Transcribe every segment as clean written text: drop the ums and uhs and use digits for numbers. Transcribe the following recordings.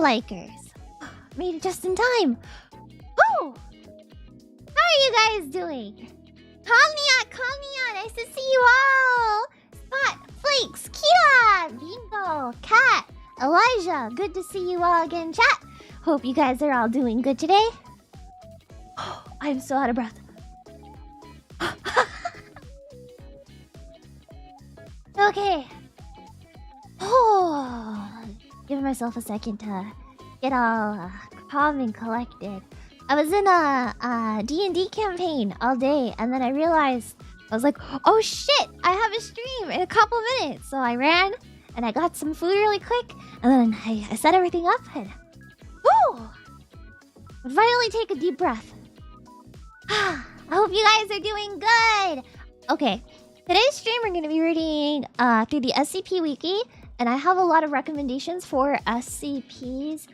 Likers. Made it just in time. Oh! How are you guys doing? Kanya, nice to see you all. Spot, Flakes, Kira, Bingo, Kat, Elijah, good to see you all again, chat. Hope you guys are all doing good today. I'm so out of breath. Okay. Oh, give myself a second to get all calm and collected. I was in a D&D campaign all day, and then I realized, I was like, oh shit, I have a stream in a couple minutes. So I ran, and I got some food really quick, and then I set everything up, and woo! Finally take a deep breath. I hope you guys are doing good. Okay, today's stream we're going to be reading through the SCP Wiki, and I have a lot of recommendations for SCPs,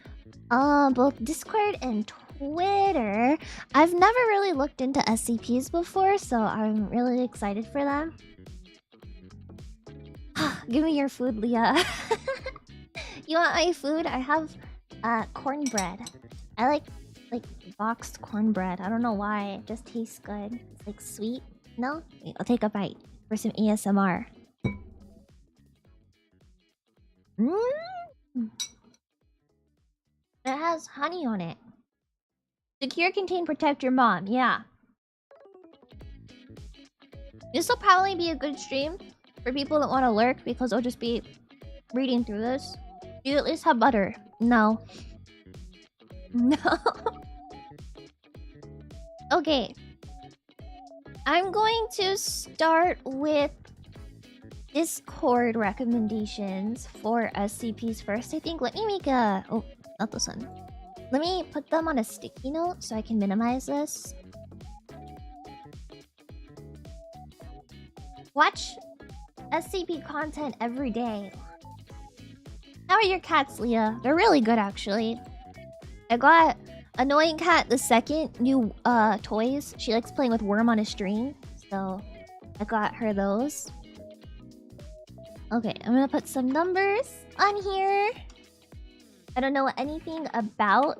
both Discord and Twitter. I've never really looked into SCPs before, so I'm really excited for them. Give me your food, Leah. You want my food? I have cornbread. I like boxed cornbread. I don't know why. It just tastes good. It's like sweet. No? I'll take a bite for some ASMR. It has honey on it. Secure, contain, protect your mom. Yeah. This will probably be a good stream for people that want to lurk, because I'll just be reading through this. Do you at least have butter? No. No. Okay. I'm going to start with Discord recommendations for SCPs first, I think. Let me make a... Oh, not this one. Let me put them on a sticky note so I can minimize this. Watch SCP content every day. How are your cats, Leah? They're really good, actually. I got Annoying Cat the second new toys. She likes playing with Worm on a String, so I got her those. Okay, I'm gonna put some numbers on here. I don't know anything about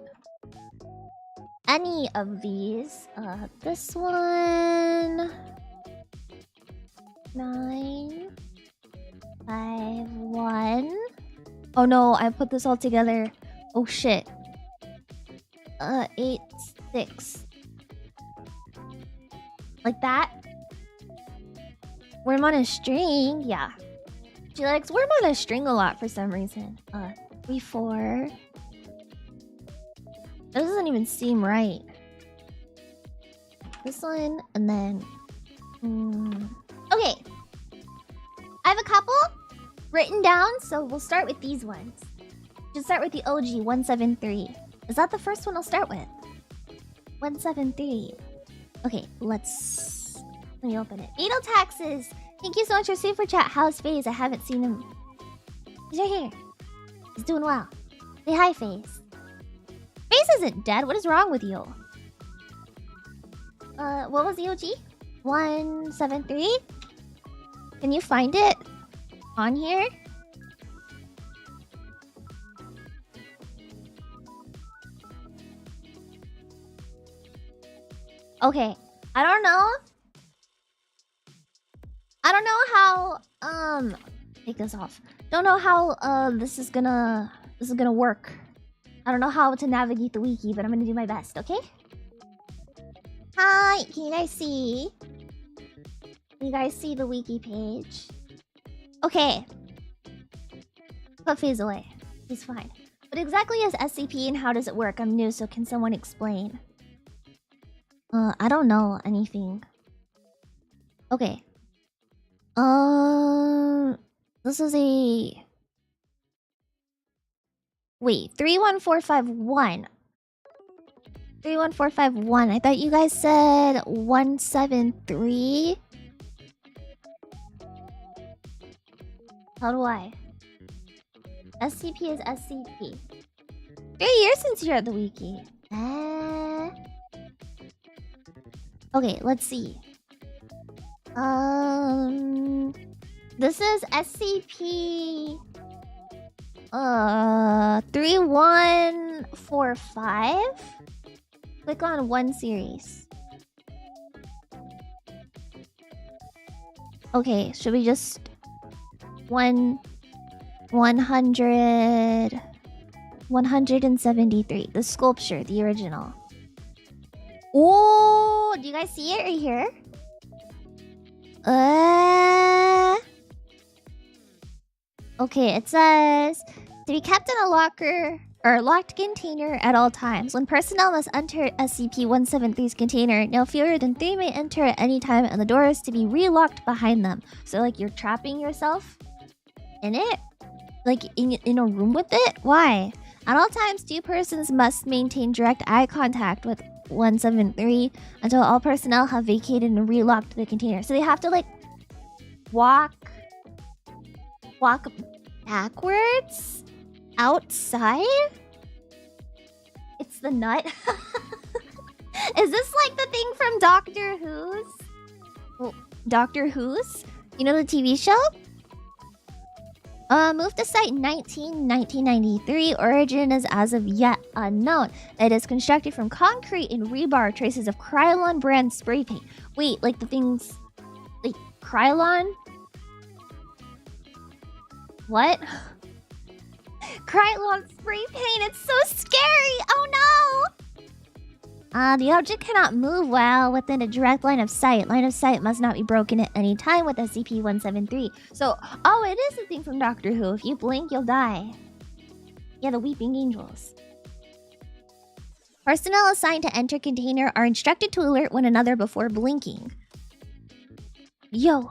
any of these. This one... 951. Oh no, I put this all together. Oh shit. 86. Like that? Worm on a String? Yeah. She likes Worm on a String a lot for some reason. 34. That doesn't even seem right. This one, and then... Okay. I have a couple written down, so we'll start with these ones. Just start with the OG 173. Is that the first one I'll start with? 173. Okay, let me open it. Beetle Taxes! Thank you so much for Super Chat. How's FaZe? I haven't seen him. He's right here. He's doing well. Say hi, FaZe. FaZe isn't dead. What is wrong with you? What was the OG? 173? Can you find it on here? Okay, I don't know. I don't know how take this off. Don't know how this is gonna work. I don't know how to navigate the wiki, but I'm gonna do my best, okay? Hi, can you guys see? Can you guys see the wiki page? Okay. Put phase away. He's fine. What exactly is SCP and how does it work? I'm new, so can someone explain? I don't know anything. Okay. This is a... Wait, 31451. 31451. I thought you guys said 173. How do I? SCP is SCP. 3 years since you're at the wiki. Okay, let's see. This is SCP 3145. Click on one series. Okay, should we just 173. The sculpture, the original. Oh, do you guys see it right here? Okay, it says to be kept in a locker or locked container at all times. When personnel must enter SCP-173's container, no fewer than 3 may enter at any time, and the door is to be relocked behind them. So, like, you're trapping yourself in it? Like, in a room with it? Why? At all times, 2 persons must maintain direct eye contact with 173 until all personnel have vacated and relocked the container. So they have to, like, walk backwards outside? It's the nut. Is this like the thing from Doctor Who's? Well, Doctor Who's? You know the TV show? Moved to site 1993. Origin is as of yet unknown. It is constructed from concrete and rebar, traces of Krylon brand spray paint. Wait, like the things... Like, Krylon? What? Krylon spray paint, it's so scary! Oh no! The object cannot move while within a direct line of sight. Line of sight must not be broken at any time with SCP-173. So, oh, it is a thing from Doctor Who. If you blink, you'll die. Yeah, the Weeping Angels. Personnel assigned to enter container are instructed to alert one another before blinking. Yo,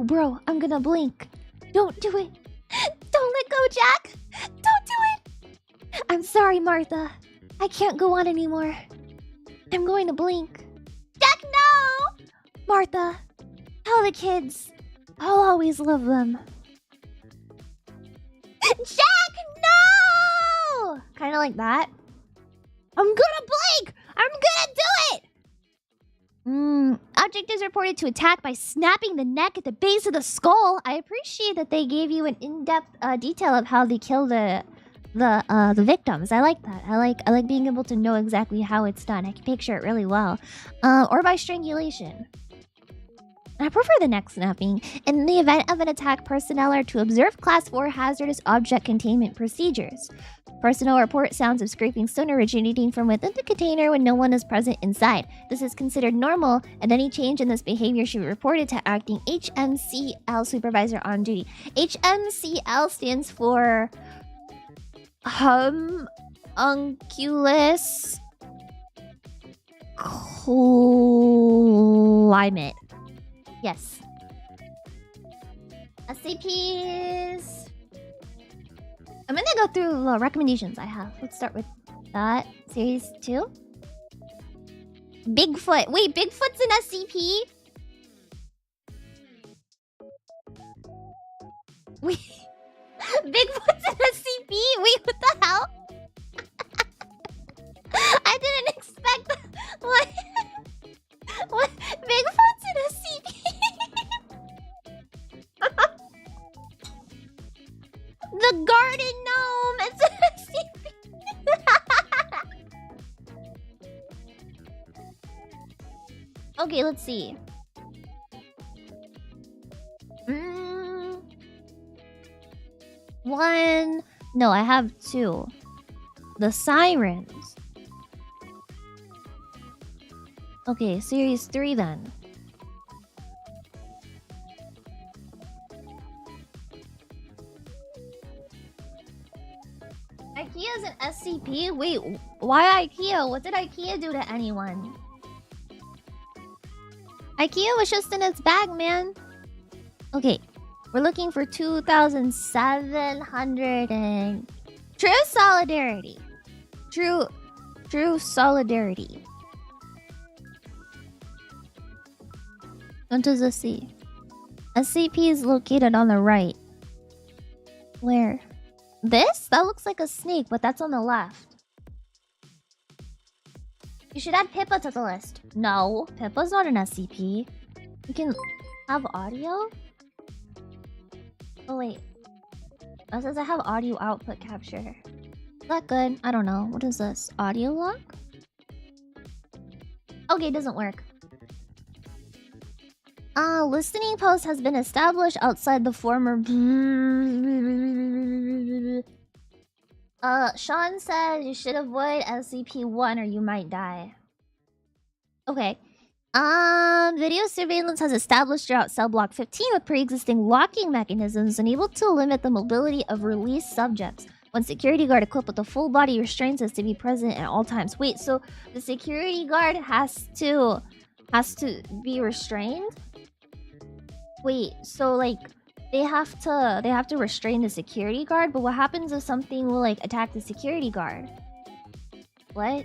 bro, I'm gonna blink. Don't do it. Don't let go, Jack. Don't do it. I'm sorry, Martha. I can't go on anymore. I'm going to blink. Jack, no! Martha, tell the kids. I'll always love them. Jack, no! Kind of like that. I'm gonna blink! I'm gonna do it! Object is reported to attack by snapping the neck at the base of the skull. I appreciate that they gave you an in-depth detail of how they kill the victims. I like that. I like being able to know exactly how it's done. I can picture it really well. Or by strangulation. I prefer the neck snapping. In the event of an attack, personnel are to observe Class 4 hazardous object containment procedures. Personnel report sounds of scraping stone originating from within the container when no one is present inside. This is considered normal, and any change in this behavior should be reported to acting HMCL supervisor on duty. HMCL stands for Homunculus Climate. Yes. SCPs. I'm gonna go through the recommendations I have. Let's start with that. Series 2. Bigfoot. Wait, Bigfoot's an SCP? Wait. Bigfoot's an SCP? Wait, what the hell? I didn't expect that. What? The garden gnome! It's an SCP! Okay, let's see. One... No, I have two. The sirens. Okay, series 3 then. IKEA is an SCP? Wait, why IKEA? What did IKEA do to anyone? IKEA was just in its bag, man. Okay, we're looking for 2,700 and... True solidarity. True solidarity. What does this see? SCP is located on the right. Where? This? That looks like a snake, but that's on the left. You should add Pippa to the list. No, Pippa's not an SCP. You can have audio? Oh wait. It says I have audio output capture. Is that good? I don't know. What is this? Audio lock? Okay, it doesn't work. Listening post has been established outside the former... Sean said you should avoid SCP-1 or you might die. Okay. Video surveillance has established throughout cell block 15 with pre-existing locking mechanisms unable to limit the mobility of released subjects. One security guard equipped with a full body restraints has to be present at all times. Wait, so the security guard has to be restrained? Wait, so like they have to restrain the security guard, but what happens if something will like attack the security guard? What?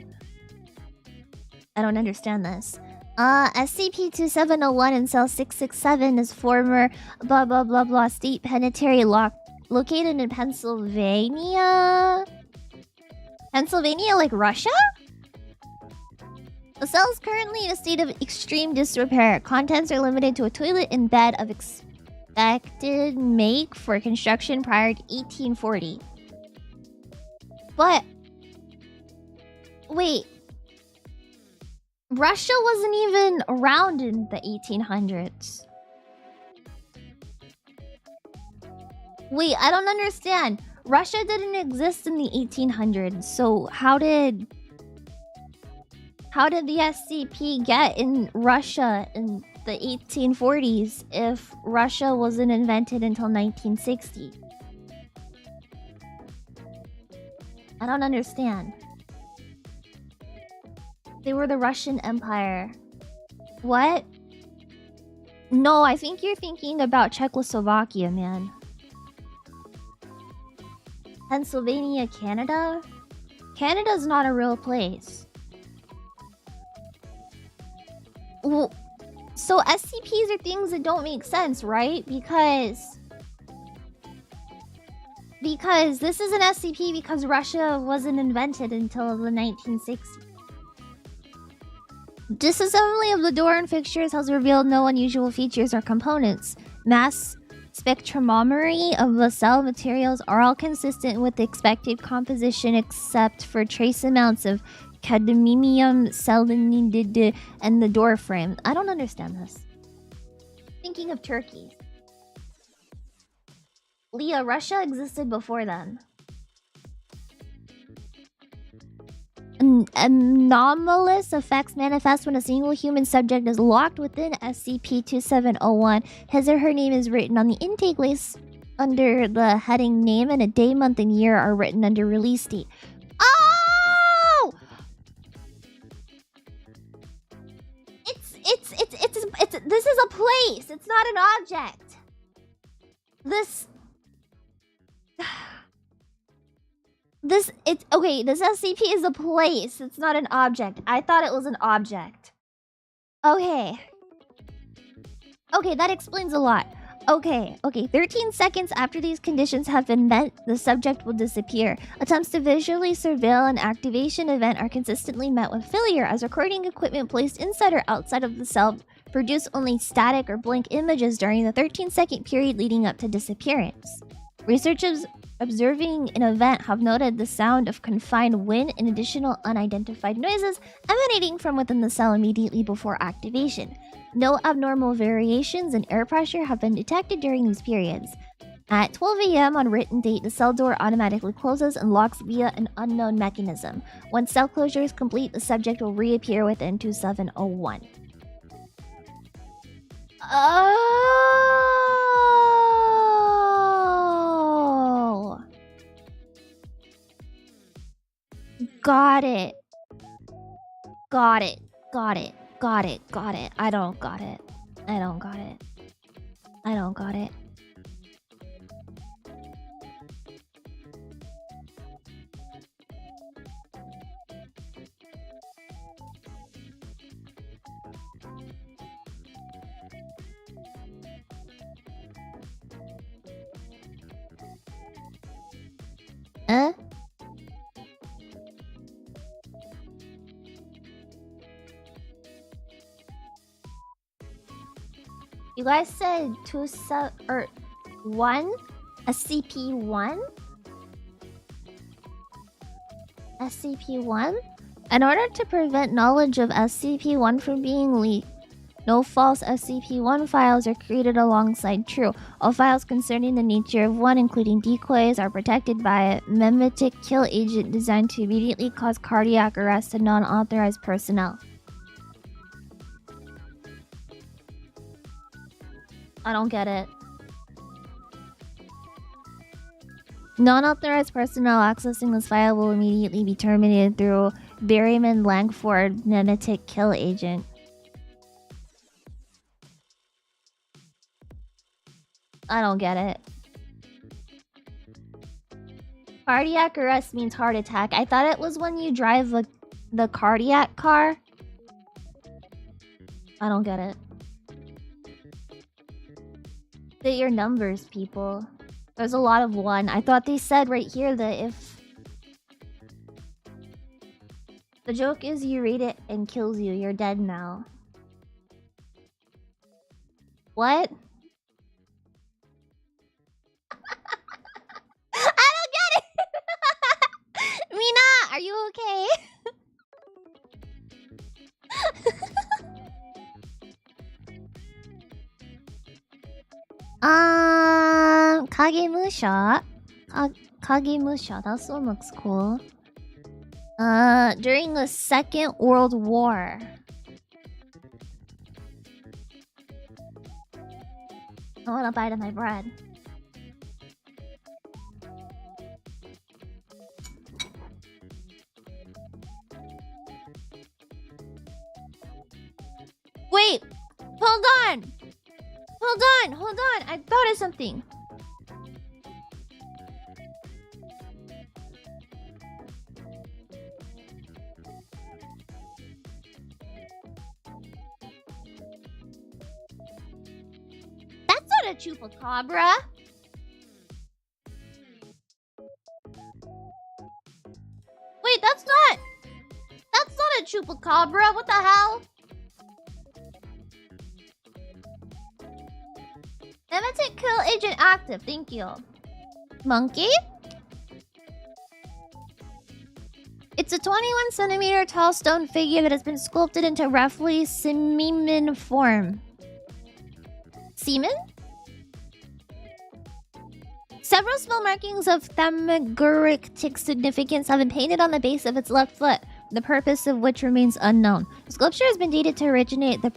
I don't understand this. SCP-2701 in cell 667 is former blah blah blah blah state penitentiary located in Pennsylvania. Pennsylvania, like Russia? The cell is currently in a state of extreme disrepair. Contents are limited to a toilet and bed of expected make for construction prior to 1840. But... wait. Russia wasn't even around in the 1800s. Wait, I don't understand. Russia didn't exist in the 1800s, so how did the SCP get in Russia in the 1840s if Russia wasn't invented until 1960? I don't understand. They were the Russian Empire. What? No, I think you're thinking about Czechoslovakia, man. Pennsylvania, Canada? Canada's not a real place. Well, so SCPs are things that don't make sense, right? Because this is an SCP because Russia wasn't invented until the 1960s. Disassembly of the door and fixtures has revealed no unusual features or components. Mass spectrometry of the cell materials are all consistent with the expected composition except for trace amounts of cadmium, selenide, and the door frame. I don't understand this. Thinking of Turkey. Leah, Russia existed before then. Anomalous effects manifest when a single human subject is locked within SCP-2701. His or her name is written on the intake list under the heading name, and a day, month, and year are written under release date. Oh! This is a place. It's not an object. This SCP is a place. It's not an object. I thought it was an object. Okay. Okay, that explains a lot. Okay. 13 seconds after these conditions have been met, the subject will disappear. Attempts to visually surveil an activation event are consistently met with failure, as recording equipment placed inside or outside of the cell produce only static or blank images during the 13-second period leading up to disappearance. Researchers observing an event have noted the sound of confined wind and additional unidentified noises emanating from within the cell immediately before activation. No abnormal variations in air pressure have been detected during these periods. At 12 a.m. on written date, the cell door automatically closes and locks via an unknown mechanism. Once cell closure is complete, the subject will reappear within 2701. Oh! Got it. Got it. Got it. Got it. Got it. I don't got it. I don't got it. I don't got it. Huh? You guys said 1? SCP-1? SCP-1? In order to prevent knowledge of SCP-1 from being leaked, no false SCP-1 files are created alongside true. All files concerning the nature of 1, including decoys, are protected by a memetic kill agent designed to immediately cause cardiac arrest to non-authorized personnel. I don't get it. Non-authorized personnel accessing this file will immediately be terminated through Berryman Langford memetic kill agent. I don't get it. Cardiac arrest means heart attack. I thought it was when you drive the cardiac car. I don't get it. Say your numbers, people. There's a lot of 1. I thought they said right here that if... The joke is you read it and kills you. You're dead now. What? I don't get it! Mina, are you okay? Kagemusha? Kagemusha, that one looks cool. During the Second World War. I want a bite of my bread. Wait! Hold on! Hold on! Hold on! I thought of something. That's not a chupacabra. Wait, that's not a chupacabra. What the hell? Memetic kill agent active. Thank you. Monkey? It's a 21 centimeter tall stone figure that has been sculpted into roughly simian form. Semen? Several small markings of thaumaturgic significance have been painted on the base of its left foot, the purpose of which remains unknown. The sculpture has been dated to originate the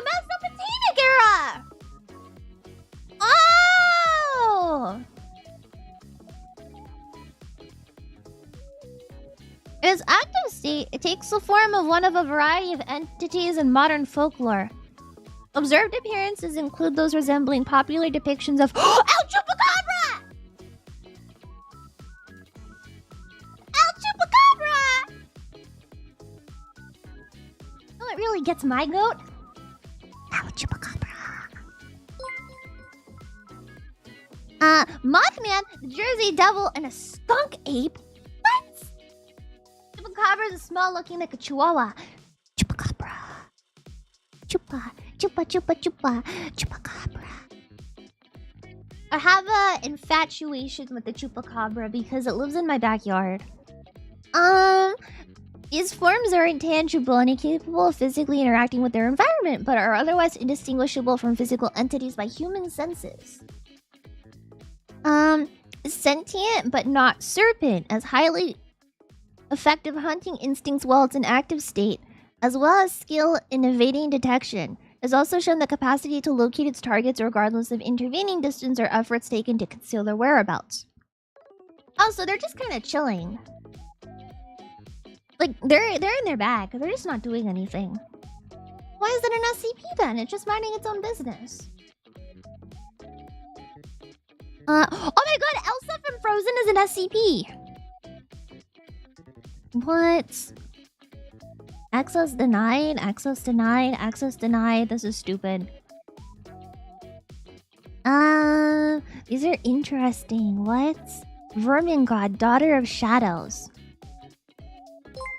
Mesopotamic era! Oh! In its active state, it takes the form of one of a variety of entities in modern folklore. Observed appearances include those resembling popular depictions of El Chupacabra! El Chupacabra! Oh, it really gets my goat. El Chupacabra. Mothman, the Jersey Devil, and a skunk ape? What? Chupacabra is small, looking like a chihuahua. Chupacabra. Chupa, chupa, chupa, chupa, chupacabra. I have a infatuation with the chupacabra because it lives in my backyard. Its forms are intangible and incapable of physically interacting with their environment, but are otherwise indistinguishable from physical entities by human senses. Sentient but not serpent, as highly effective hunting instincts while it's in active state, as well as skill in evading detection. Has also shown the capacity to locate its targets regardless of intervening distance or efforts taken to conceal their whereabouts. Oh, so they're just kind of chilling. Like, they're in their bag. They're just not doing anything. Why is it an SCP then? It's just minding its own business. Oh my god, Elsa from Frozen is an SCP! What? Access denied, access denied, access denied. This is stupid. These are interesting. What? Vermin God, Daughter of Shadows.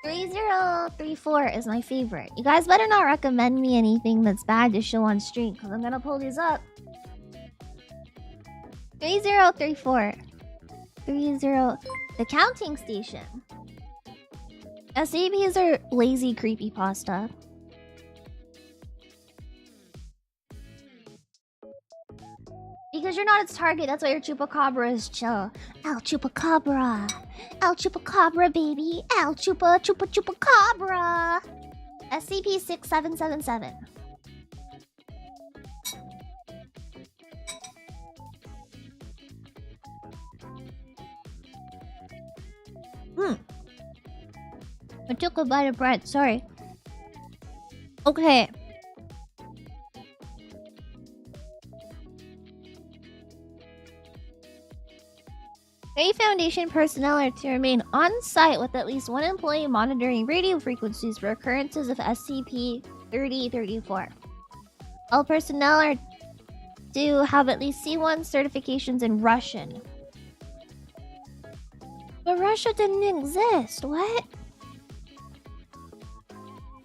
3034 is my favorite. You guys better not recommend me anything that's bad to show on stream, because I'm gonna pull these up. 3034. The counting station. SCPs are lazy creepypasta. Because you're not its target, that's why your chupacabra is chill. Al chupacabra. Al chupacabra, baby. Al chupacabra. SCP-6777. I took a bite of bread, sorry. Okay. A Foundation personnel are to remain on site with at least one employee monitoring radio frequencies for occurrences of SCP-3034. All personnel are to have at least C1 certifications in Russian. But Russia didn't exist, what?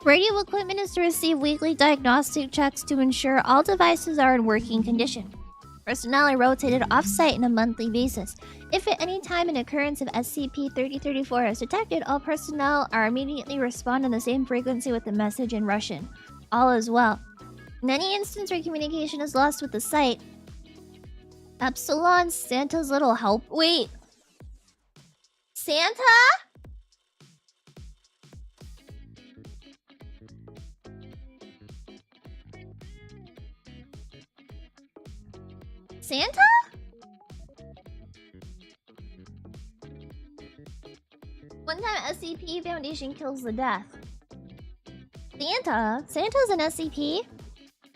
Radio equipment is to receive weekly diagnostic checks to ensure all devices are in working condition. Personnel are rotated off-site on a monthly basis. If at any time an occurrence of SCP-3034 is detected, all personnel are immediately respond on the same frequency with the message in Russian. All is well. In any instance where communication is lost with the site, Epsilon, Santa's little help... Wait! Santa? Santa? One time SCP Foundation kills the death. Santa? Santa's an SCP?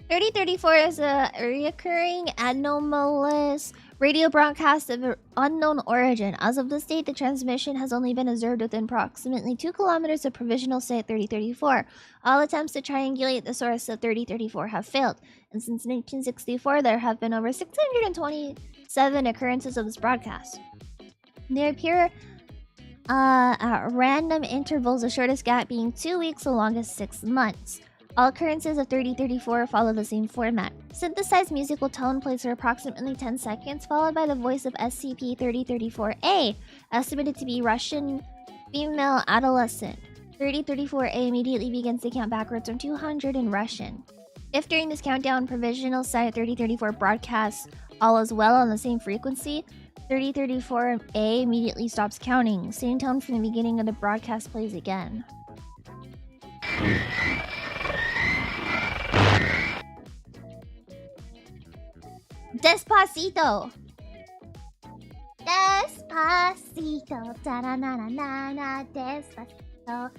3034 is a reoccurring anomalous radio broadcast of unknown origin. As of this date, the transmission has only been observed within approximately 2 kilometers of provisional site 3034. All attempts to triangulate the source of 3034 have failed, and since 1964 there have been over 627 occurrences of this broadcast. They appear at random intervals, the shortest gap being 2 weeks, the longest 6 months. All occurrences of 3034 follow the same format. Synthesized musical tone plays for approximately 10 seconds, followed by the voice of SCP-3034-A, estimated to be Russian female adolescent. 3034-A immediately begins to count backwards from 200 in Russian. If during this countdown, provisional site 3034 broadcasts all is well on the same frequency, 3034-A immediately stops counting. Same tone from the beginning of the broadcast plays again. Despacito. Despacito. Da-na-na-na-na-na. Despacito.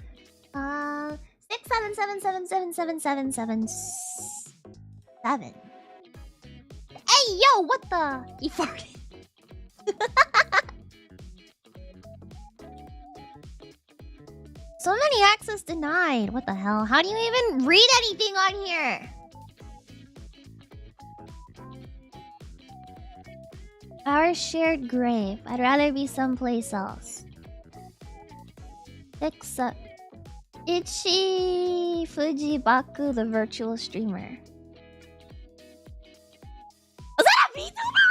677777777. Hey, yo, what the? He farted. So many access denied. What the hell? How do you even read anything on here? Our shared grave. I'd rather be someplace else. Except Ichi Fujibaku, the virtual streamer. Was that a VTuber?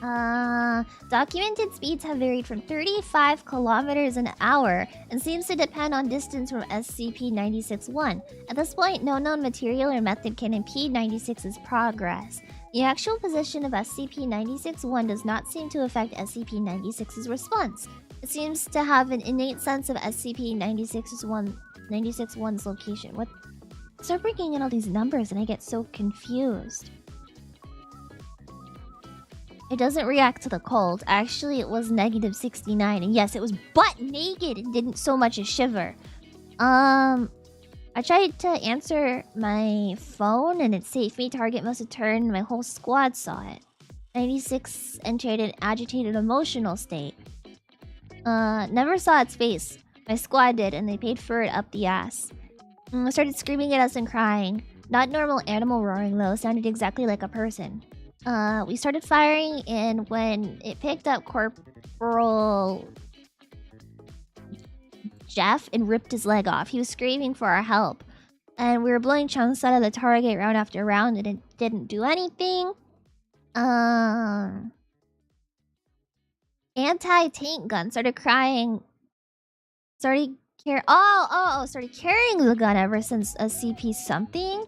Documented speeds have varied from 35 kilometers an hour and seems to depend on distance from SCP-96-1. At this point, no known material or method can impede 96's progress. The actual position of SCP-96-1 does not seem to affect SCP-96's response. It seems to have an innate sense of SCP-96-1's location. What? Start bringing in all these numbers and I get so confused. It doesn't react to the cold. Actually, it was -69. And yes, it was butt naked and didn't so much as shiver. I tried to answer my phone and it saved me. Target must have turned. My whole squad saw it. 96 entered an agitated emotional state. Never saw its face. My squad did and they paid for it up the ass. Started screaming at us and crying. Not normal animal roaring though. Sounded exactly like a person. We started firing, and when it picked up Corporal Jeff and ripped his leg off, he was screaming for our help. And we were blowing chunks out of the target round after round, and it didn't do anything. Anti-tank gun started crying. Started carrying the gun ever since SCP something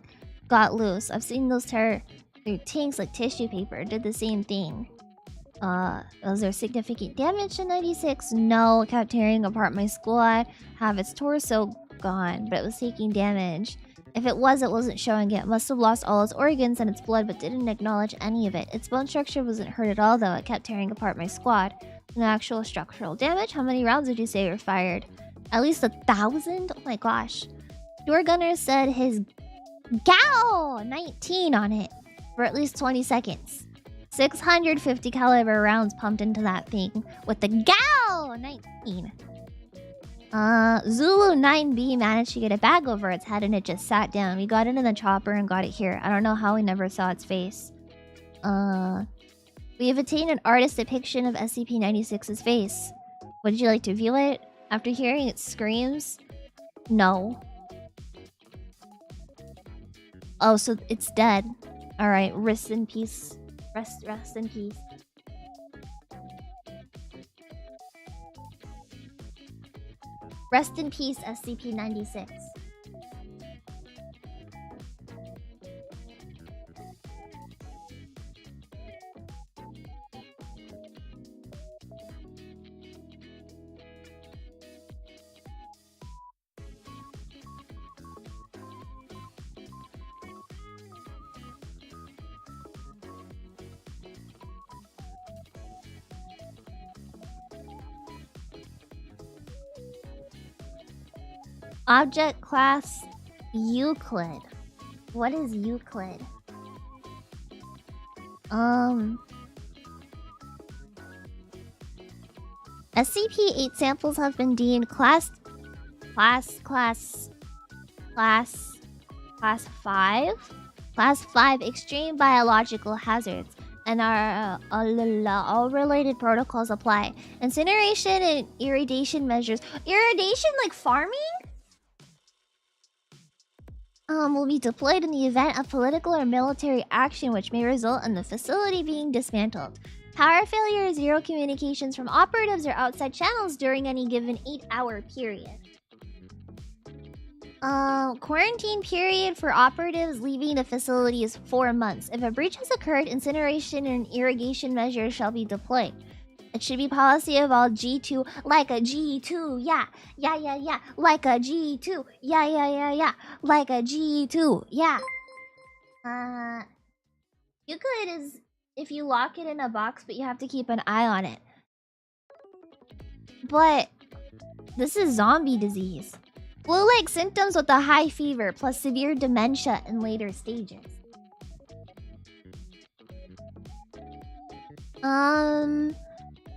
got loose. I've seen those tear through tanks like tissue paper. Did the same thing. Was there significant damage to 96? No, it kept tearing apart my squad. Have its torso gone, but it was taking damage. If it wasn't showing it. Must have lost all its organs and its blood, but didn't acknowledge any of it. Its bone structure wasn't hurt at all, though. It kept tearing apart my squad. No actual structural damage. How many rounds did you say were fired? At least 1,000? Oh my gosh. Door gunner said his GAO 19 on it for at least 20 seconds. 650 caliber rounds pumped into that thing with the GAO 19. Zulu 9B managed to get a bag over its head and it just sat down. We got into the chopper and got it here. I don't know how we never saw its face. We have attained an artist's depiction of SCP-96's face. Would you like to view it? After hearing its screams? No. Oh, so it's dead. Alright, rest in peace. Rest in peace. Rest in peace, SCP-96. Object class Euclid. What is Euclid? SCP-8 samples have been deemed class 5? Class 5 extreme biological hazards. And all related protocols apply. Incineration and irradiation measures. Irradiation like farming? Will be deployed in the event of political or military action which may result in the facility being dismantled. Power failure, zero communications from operatives or outside channels during any given 8-hour period. Quarantine period for operatives leaving the facility is 4 months. If a breach has occurred, incineration and irrigation measures shall be deployed. It should be policy of all G2, like a G2, yeah, like a G2, yeah, like a G2, yeah. Euclid is if you lock it in a box, but you have to keep an eye on it. But this is zombie disease. Flu-like symptoms with a high fever, plus severe dementia in later stages.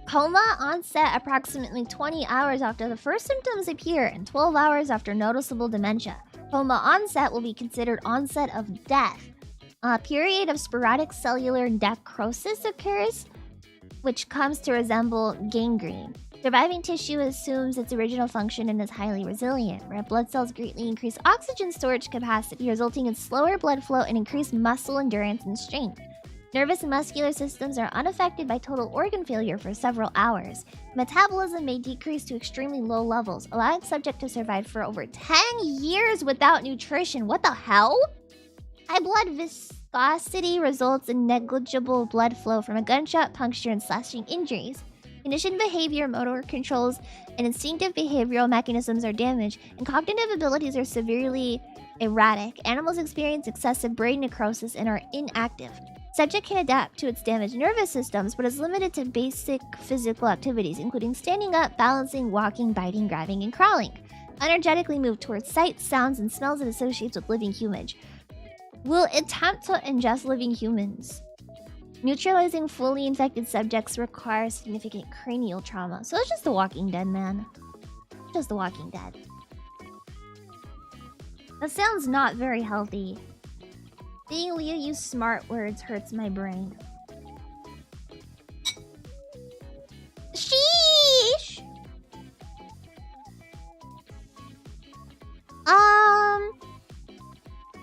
Coma onset approximately 20 hours after the first symptoms appear and 12 hours after noticeable dementia. Coma onset will be considered onset of death. A period of sporadic cellular necrosis occurs, which comes to resemble gangrene. Surviving tissue assumes its original function and is highly resilient. Red blood cells greatly increase oxygen storage capacity, resulting in slower blood flow and increased muscle endurance and strength. Nervous and muscular systems are unaffected by total organ failure for several hours. Metabolism may decrease to extremely low levels, allowing the subject to survive for over 10 years without nutrition. What the hell? High blood viscosity results in negligible blood flow from a gunshot, puncture, and slashing injuries. Conditioned behavior, motor controls, and instinctive behavioral mechanisms are damaged, and cognitive abilities are severely erratic. Animals experience excessive brain necrosis and are inactive. Subject can adapt to its damaged nervous systems, but is limited to basic physical activities, including standing up, balancing, walking, biting, grabbing, and crawling. Energetically move towards sights, sounds, and smells it associates with living humans. Will attempt to ingest living humans. Neutralizing fully infected subjects requires significant cranial trauma. So it's just The Walking Dead, man. Just The Walking Dead. That sounds not very healthy. Seeing Leah use smart words hurts my brain. Sheesh!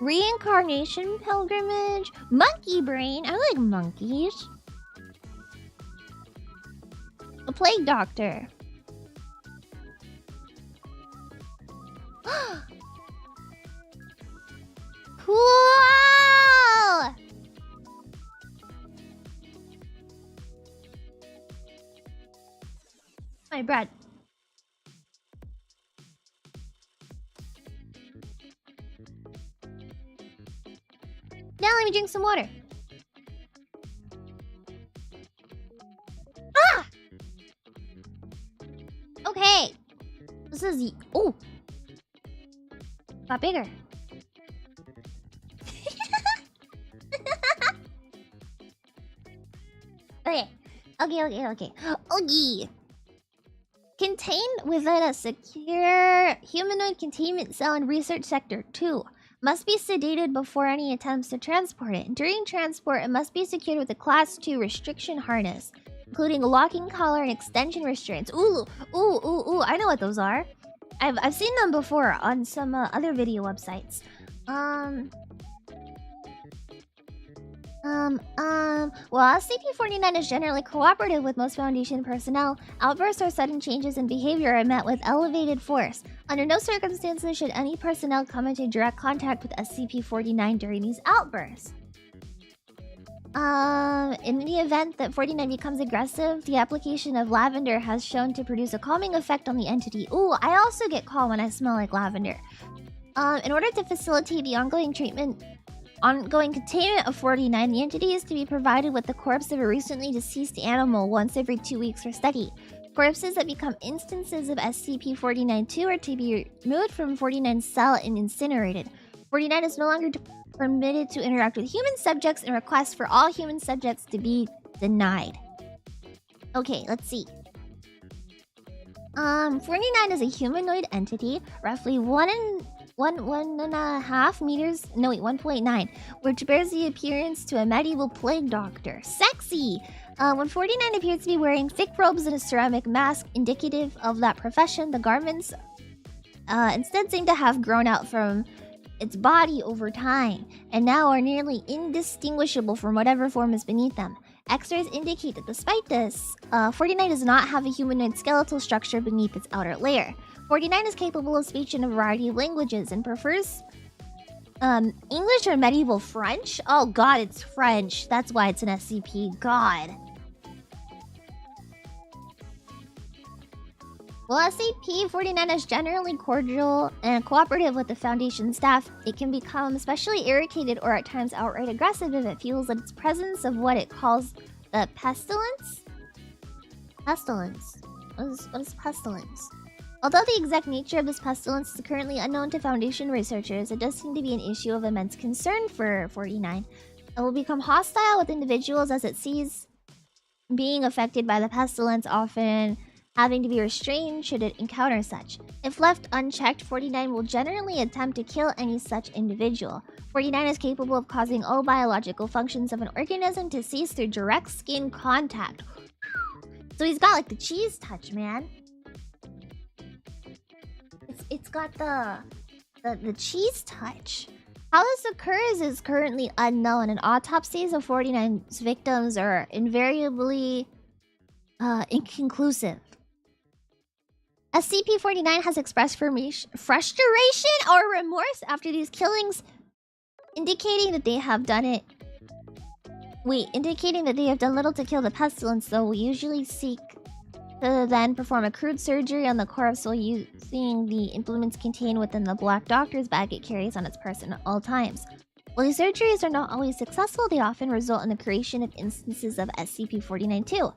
Reincarnation pilgrimage. Monkey brain. I like monkeys. A plague doctor. Cool! My bread. Now let me drink some water. Ah! Okay. This is... Oh! Got bigger. Okay. Okay. Contained within a secure humanoid containment cell in Research Sector 2. Must be sedated before any attempts to transport it. During transport, it must be secured with a Class 2 restriction harness, including a locking collar and extension restraints. Ooh, I know what those are. I've seen them before on some other video websites. Well, SCP-49 is generally cooperative with most Foundation personnel. Outbursts or sudden changes in behavior are met with elevated force. Under no circumstances should any personnel come into direct contact with SCP-49 during these outbursts. In the event that 49 becomes aggressive, the application of lavender has shown to produce a calming effect on the entity. Ooh, I also get calm when I smell like lavender. In order to facilitate the ongoing containment of 49, the entity is to be provided with the corpse of a recently deceased animal once every 2 weeks for study. Corpses that become instances of SCP-49-2 are to be removed from 49's cell and incinerated. 49 is no longer permitted to interact with human subjects and requests for all human subjects to be denied. Okay, let's see. 49 is a humanoid entity, roughly 1.9, which bears the appearance to a medieval plague doctor. Sexy! When 49 appears to be wearing thick robes and a ceramic mask indicative of that profession, the garments instead seem to have grown out from its body over time, and now are nearly indistinguishable from whatever form is beneath them. X-rays indicate that despite this, 49 does not have a humanoid skeletal structure beneath its outer layer. 49 is capable of speech in a variety of languages and prefers English or medieval French? Oh god, it's French. That's why it's an SCP. God. While SCP-49 is generally cordial and cooperative with the Foundation staff, it can become especially irritated or at times outright aggressive if it feels that its presence of what it calls the pestilence? Pestilence. What is pestilence? Although the exact nature of this pestilence is currently unknown to Foundation researchers, it does seem to be an issue of immense concern for 49. It will become hostile with individuals as it sees being affected by the pestilence, often having to be restrained should it encounter such. If left unchecked, 49 will generally attempt to kill any such individual. 49 is capable of causing all biological functions of an organism to cease through direct skin contact. So he's got like the cheese touch, man. It's got the cheese touch. How this occurs is currently unknown, and autopsies of 49's victims are invariably inconclusive. SCP-49 has expressed frustration or remorse after these killings, indicating that they have done little to kill the pestilence, though we usually seek to then perform a crude surgery on the corpse while using the implements contained within the Black Doctor's bag it carries on its person at all times. While these surgeries are not always successful, they often result in the creation of instances of SCP-49 too.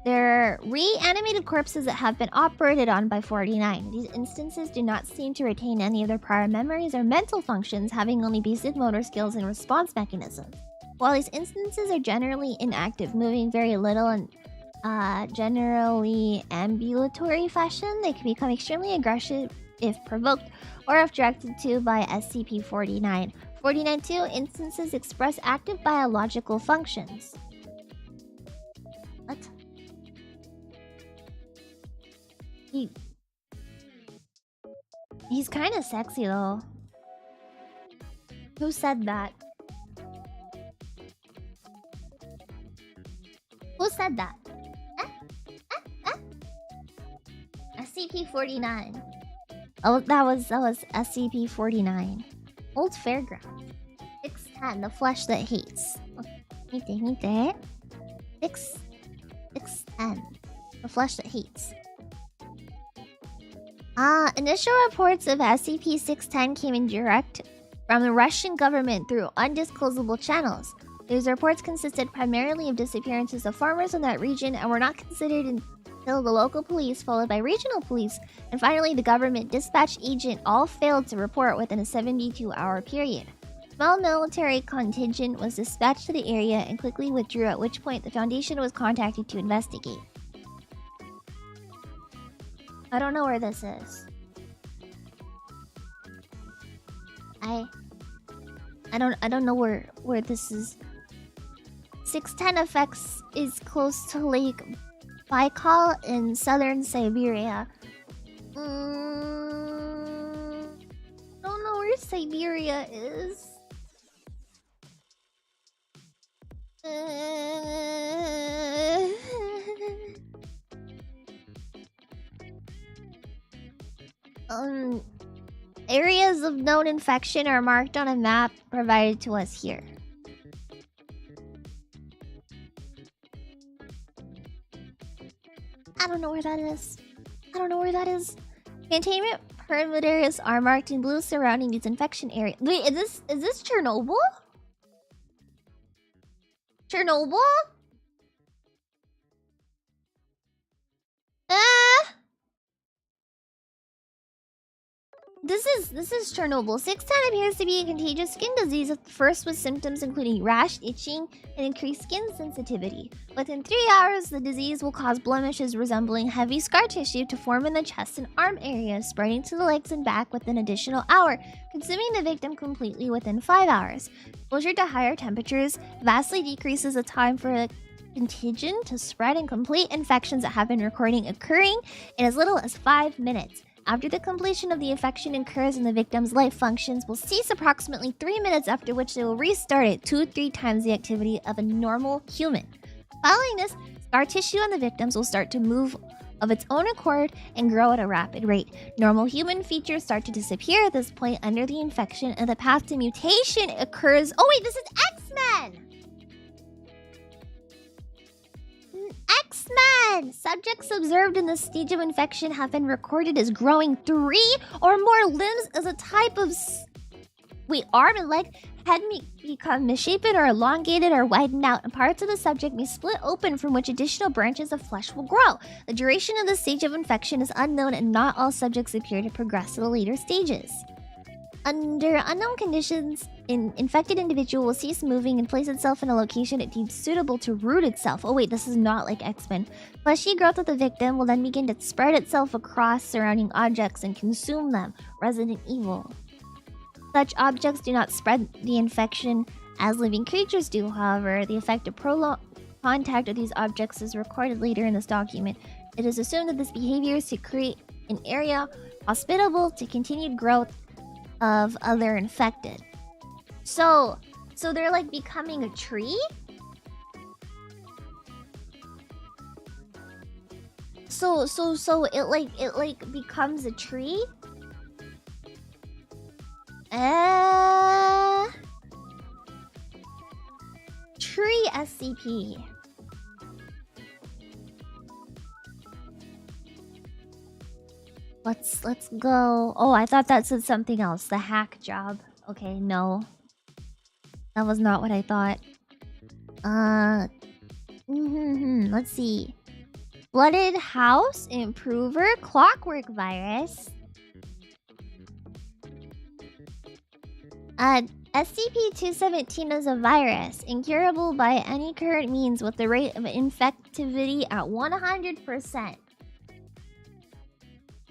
They're reanimated corpses that have been operated on by 49. These instances do not seem to retain any of their prior memories or mental functions, having only basic motor skills and response mechanisms. While these instances are generally inactive, moving very little and generally ambulatory fashion, they can become extremely aggressive if provoked or if directed to by SCP-49. 49-2 instances express active biological functions. What? He's kind of sexy though. Who said that? Who said that? SCP-49. Oh, that was SCP-49. Old Fairground. 610, the flesh that hates. 610. The flesh that hates. Initial reports of SCP-610 came in direct from the Russian government through undisclosable channels. These reports consisted primarily of disappearances of farmers in that region and were not considered until the local police, followed by regional police, and finally the government dispatch agent all failed to report within a 72-hour period. A small military contingent was dispatched to the area and quickly withdrew, at which point the Foundation was contacted to investigate. I don't know where this is. I don't know where this is. 610 effects is close to Lake Baikal in southern Siberia. Don't know where Siberia is. Areas of known infection are marked on a map provided to us here. I don't know where that is. Containment perimeters are marked in blue surrounding these infection areas. Wait, is this Chernobyl? Chernobyl? This is Chernobyl. 610 appears to be a contagious skin disease, at first with symptoms including rash, itching, and increased skin sensitivity. Within 3 hours, the disease will cause blemishes resembling heavy scar tissue to form in the chest and arm areas, spreading to the legs and back within an additional hour, consuming the victim completely within 5 hours. Exposure to higher temperatures vastly decreases the time for a contagion to spread, and complete infections that have been recording occurring in as little as 5 minutes. After the completion of the infection occurs and the victim's life functions will cease approximately 3 minutes, after which they will restart at 2-3 times the activity of a normal human. Following this, scar tissue on the victims will start to move of its own accord and grow at a rapid rate. Normal human features start to disappear at this point under the infection, and the path to mutation occurs. Oh wait, this is X-Men! X-Men! Subjects observed in this stage of infection have been recorded as growing 3 or more limbs as a type of... arm and leg head may become misshapen or elongated or widened out, and parts of the subject may split open from which additional branches of flesh will grow. The duration of this stage of infection is unknown, and not all subjects appear to progress to the later stages. Under unknown conditions, an infected individual will cease moving and place itself in a location it deems suitable to root itself. Oh wait, this is not like X-Men. Fleshy growth of the victim will then begin to spread itself across surrounding objects and consume them. Resident Evil. Such objects do not spread the infection as living creatures do, however. The effect of prolonged contact with these objects is recorded later in this document. It is assumed that this behavior is to create an area hospitable to continued growth of other infected. So they're like becoming a tree? So it like becomes a tree? Tree SCP. Let's go. Oh, I thought that said something else. The hack job. Okay, no. That was not what I thought. Let's see. Flooded House Improver Clockwork Virus. SCP-217 is a virus, incurable by any current means with the rate of infectivity at 100%.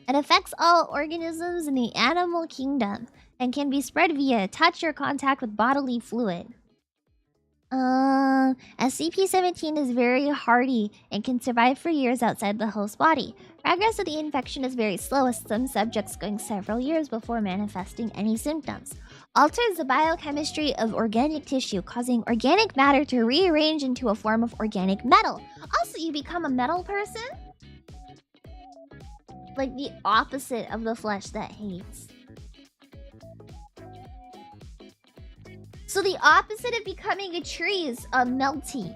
It affects all organisms in the animal kingdom and can be spread via touch or contact with bodily fluid. SCP-17 is very hardy and can survive for years outside the host body. Progress of the infection is very slow, with some subjects going several years before manifesting any symptoms. Alters the biochemistry of organic tissue, causing organic matter to rearrange into a form of organic metal. Also, you become a metal person? Like the opposite of the flesh that hates. So the opposite of becoming a tree is melting.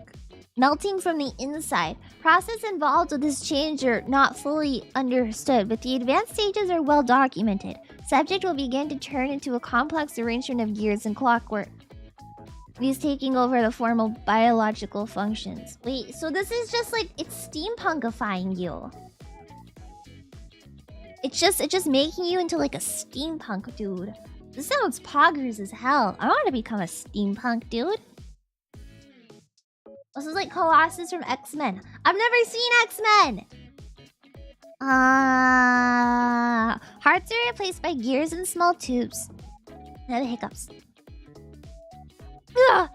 Melting from the inside. Process involved with this change are not fully understood, but the advanced stages are well documented. Subject will begin to turn into a complex arrangement of gears and clockwork. These taking over the form of biological functions. Wait, so this is just like, it's steampunkifying you. It's just making you into like a steampunk dude. This sounds poggers as hell. I want to become a steampunk dude. This is like Colossus from X-Men. I've never seen X-Men! Hearts are replaced by gears and small tubes. I have hiccups. Ugh.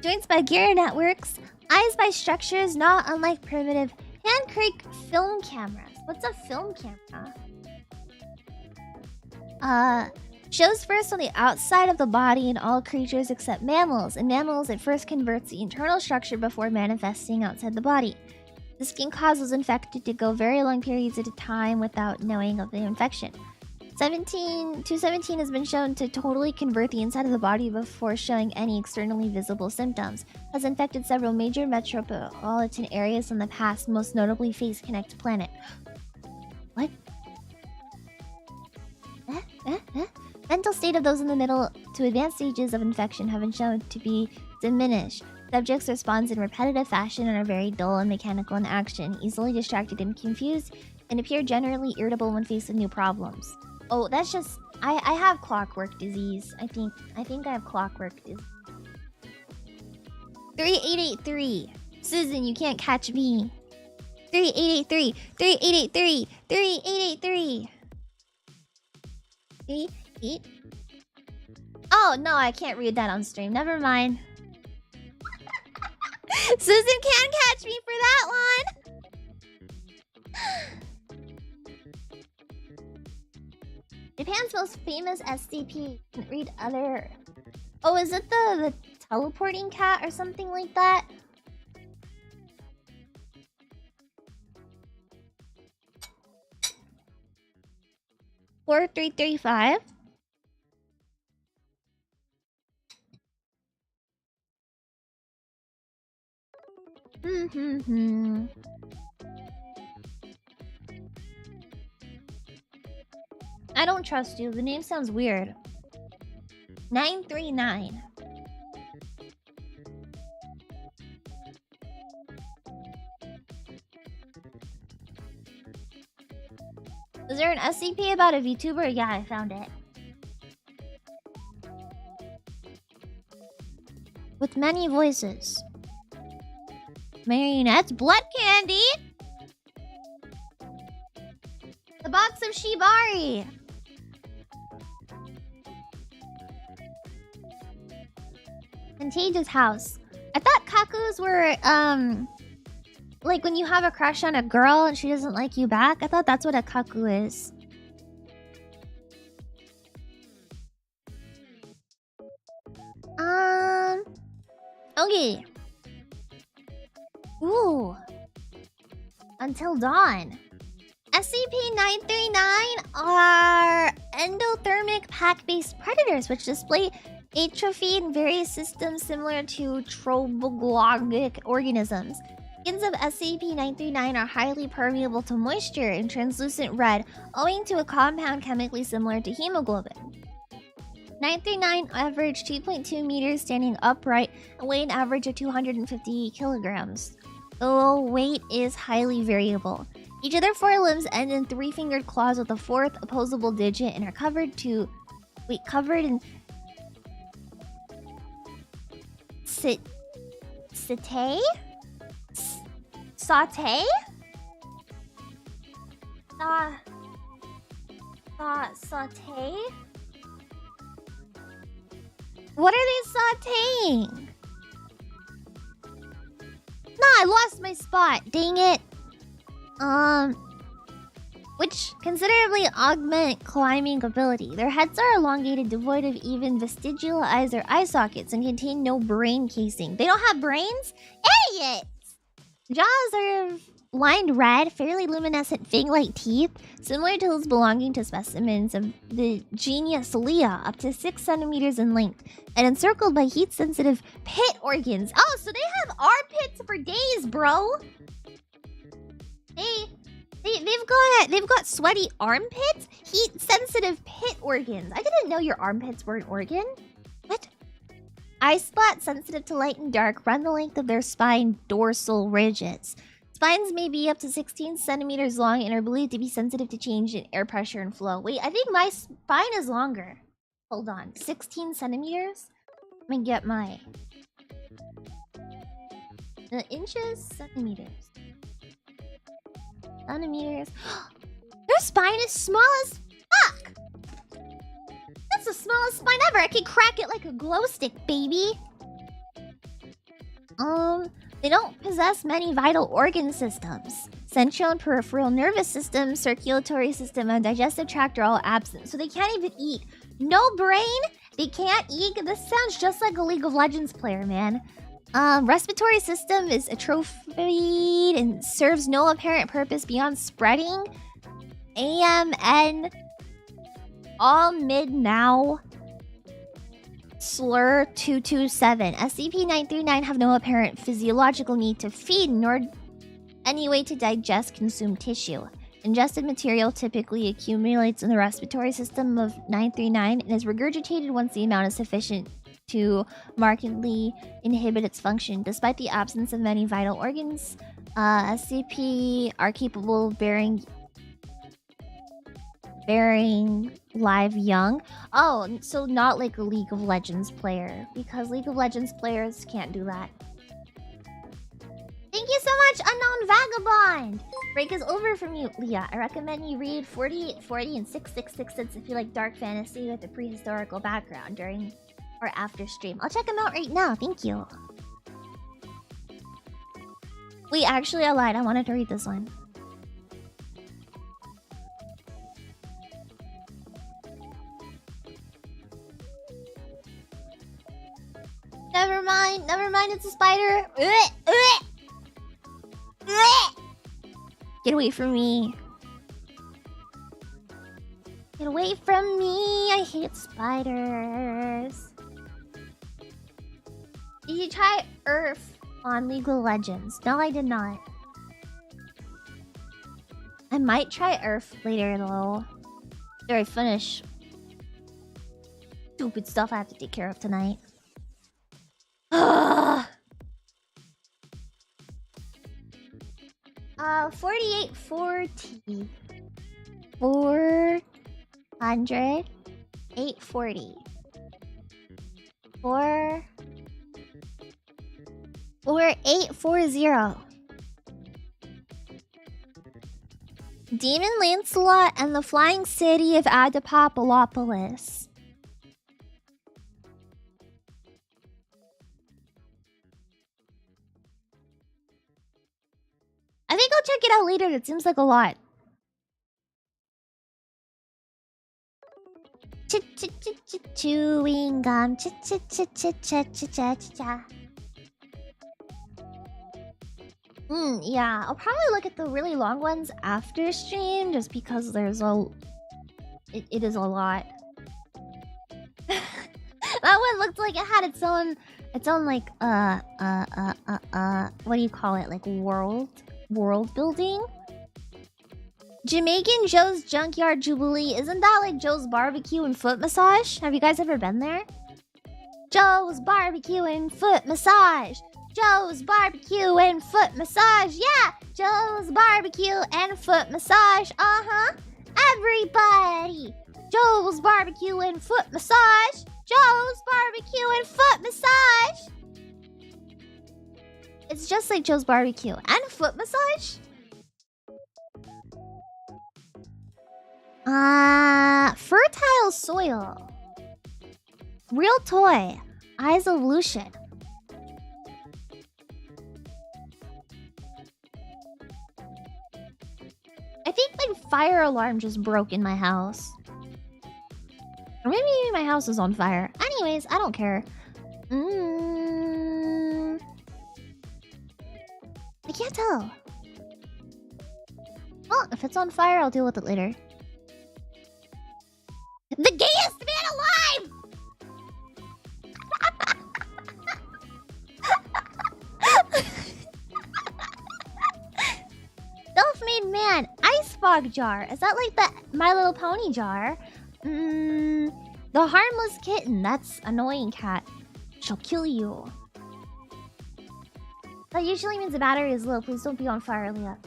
Joints by gear networks. Eyes by structures not unlike primitive hand-crank film cameras. What's a film camera? Shows first on the outside of the body in all creatures except mammals. In mammals, it first converts the internal structure before manifesting outside the body. This can cause those infected to go very long periods at a time without knowing of the infection. 217 has been shown to totally convert the inside of the body before showing any externally visible symptoms. Has infected several major metropolitan areas in the past, most notably Face Connect Planet. What? Mental state of those in the middle to advanced stages of infection have been shown to be diminished. Subjects respond in repetitive fashion and are very dull and mechanical in action, easily distracted and confused, and appear generally irritable when faced with new problems. Oh, that's just... I have clockwork disease. I think I have clockwork disease. 3883. Susan, you can't catch me. 3883. 3883. 3883. 8. Oh, no, I can't read that on stream. Never mind. Susan can catch me for that one. Japan's most famous SCP. Read other... Oh, is it the teleporting cat or something like that? Four 335. I don't trust you. The name sounds weird. 939. Is there an SCP about a VTuber? Yeah, I found it. With many voices. Marionettes, blood candy! The box of Shibari! Contagious house. I thought kakus were, like when you have a crush on a girl and she doesn't like you back. I thought that's what a kaku is. Okay. Ooh. Until dawn. SCP-939 are endothermic pack-based predators which display atrophy in various systems similar to trophobologic organisms. Skins of SCP-939 are highly permeable to moisture and translucent red, owing to a compound chemically similar to hemoglobin. 939 averaged 2.2 meters standing upright and weigh an average of 250 kilograms. Though weight is highly variable. Each of their forelimbs end in three-fingered claws with a fourth opposable digit and are covered in Saute? Saute? Saute? What are they sauteing? Nah, I lost my spot. Dang it. Which considerably augment climbing ability. Their heads are elongated, devoid of even vestigial eyes or eye sockets, and contain no brain casing. They don't have brains? Idiots! Jaws are lined red, fairly luminescent fang-like teeth, similar to those belonging to specimens of the genus Ashelia, up to 6 centimeters in length, and encircled by heat-sensitive pit organs. Oh, so they have armpits for days, bro! They've got sweaty armpits? Heat-sensitive pit organs. I didn't know your armpits were an organ. What? Eye spots sensitive to light and dark run the length of their spine dorsal ridges. Spines may be up to 16 centimeters long and are believed to be sensitive to change in air pressure and flow. Wait, I think my spine is longer. Hold on. 16 centimeters? Let me get my... inches? Centimeters. Centimeters. Their spine is small as fuck! That's the smallest spine ever! I can crack it like a glow stick, baby! They don't possess many vital organ systems. Central and peripheral nervous system, circulatory system, and digestive tract are all absent. So they can't even eat. No brain? They can't eat? This sounds just like a League of Legends player, man. Respiratory system is atrophied and serves no apparent purpose beyond spreading. AMN. All mid-now. Slur 227. SCP-939 have no apparent physiological need to feed, nor any way to digest consumed tissue. Ingested material typically accumulates in the respiratory system of 939 and is regurgitated once the amount is sufficient to markedly inhibit its function. Despite the absence of many vital organs, SCP are capable of bearing live young. Oh, so not like a League of Legends player, because League of Legends players can't do that. Thank you so much, Unknown Vagabond! Break is over from you, Leah. I recommend you read 4840 and 6666 if you like dark fantasy with a prehistorical background during or after stream. I'll check them out right now, thank you. Wait, actually I lied. I wanted to read this one. Never mind, it's a spider. Get away from me. Get away from me, I hate spiders. Did you try Earth on League of Legends? No, I did not. I might try Earth later though. After I finish stupid stuff I have to take care of tonight. 4840. 400. 840. 4840. Demon Lancelot and the Flying City of Adipopolopolis. I think I'll check it out later. It seems like a lot. Chewing gum. Cha cha cha cha cha cha cha cha. Yeah, I'll probably look at the really long ones after stream, just because there's it is a lot. That one looked like it had its own like what do you call it? Like world building. Jamaican Joe's Junkyard Jubilee, isn't that like Joe's Barbecue and Foot Massage? Have you guys ever been there? Joe's Barbecue and Foot Massage. Joe's Barbecue and Foot Massage. Yeah, Joe's Barbecue and Foot Massage. Everybody. Joe's Barbecue and Foot Massage. Joe's Barbecue and Foot Massage. It's just like Joe's Barbecue and Foot Massage. Fertile soil. Real toy. Eyes of Lucian. I think my fire alarm just broke in my house. Or maybe my house is on fire. Anyways, I don't care. I can't tell. Well, if it's on fire, I'll deal with it later. The gayest man alive! Self-made man. Ice fog jar. Is that like the My Little Pony jar? The harmless kitten. That's annoying cat. She'll kill you. That usually means the battery is low. Please don't be on fire, Leah.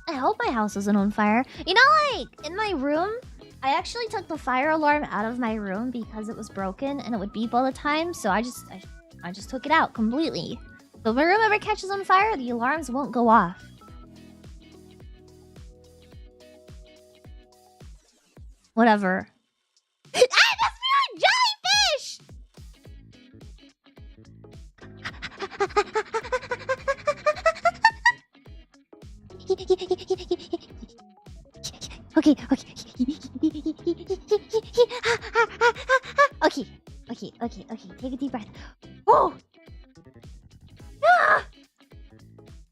I hope my house isn't on fire. You know, like, in my room, I actually took the fire alarm out of my room because it was broken and it would beep all the time. So I just took it out completely. So if my room ever catches on fire, the alarms won't go off. Whatever. I must be a jellyfish! Okay. Take a deep breath. Oh!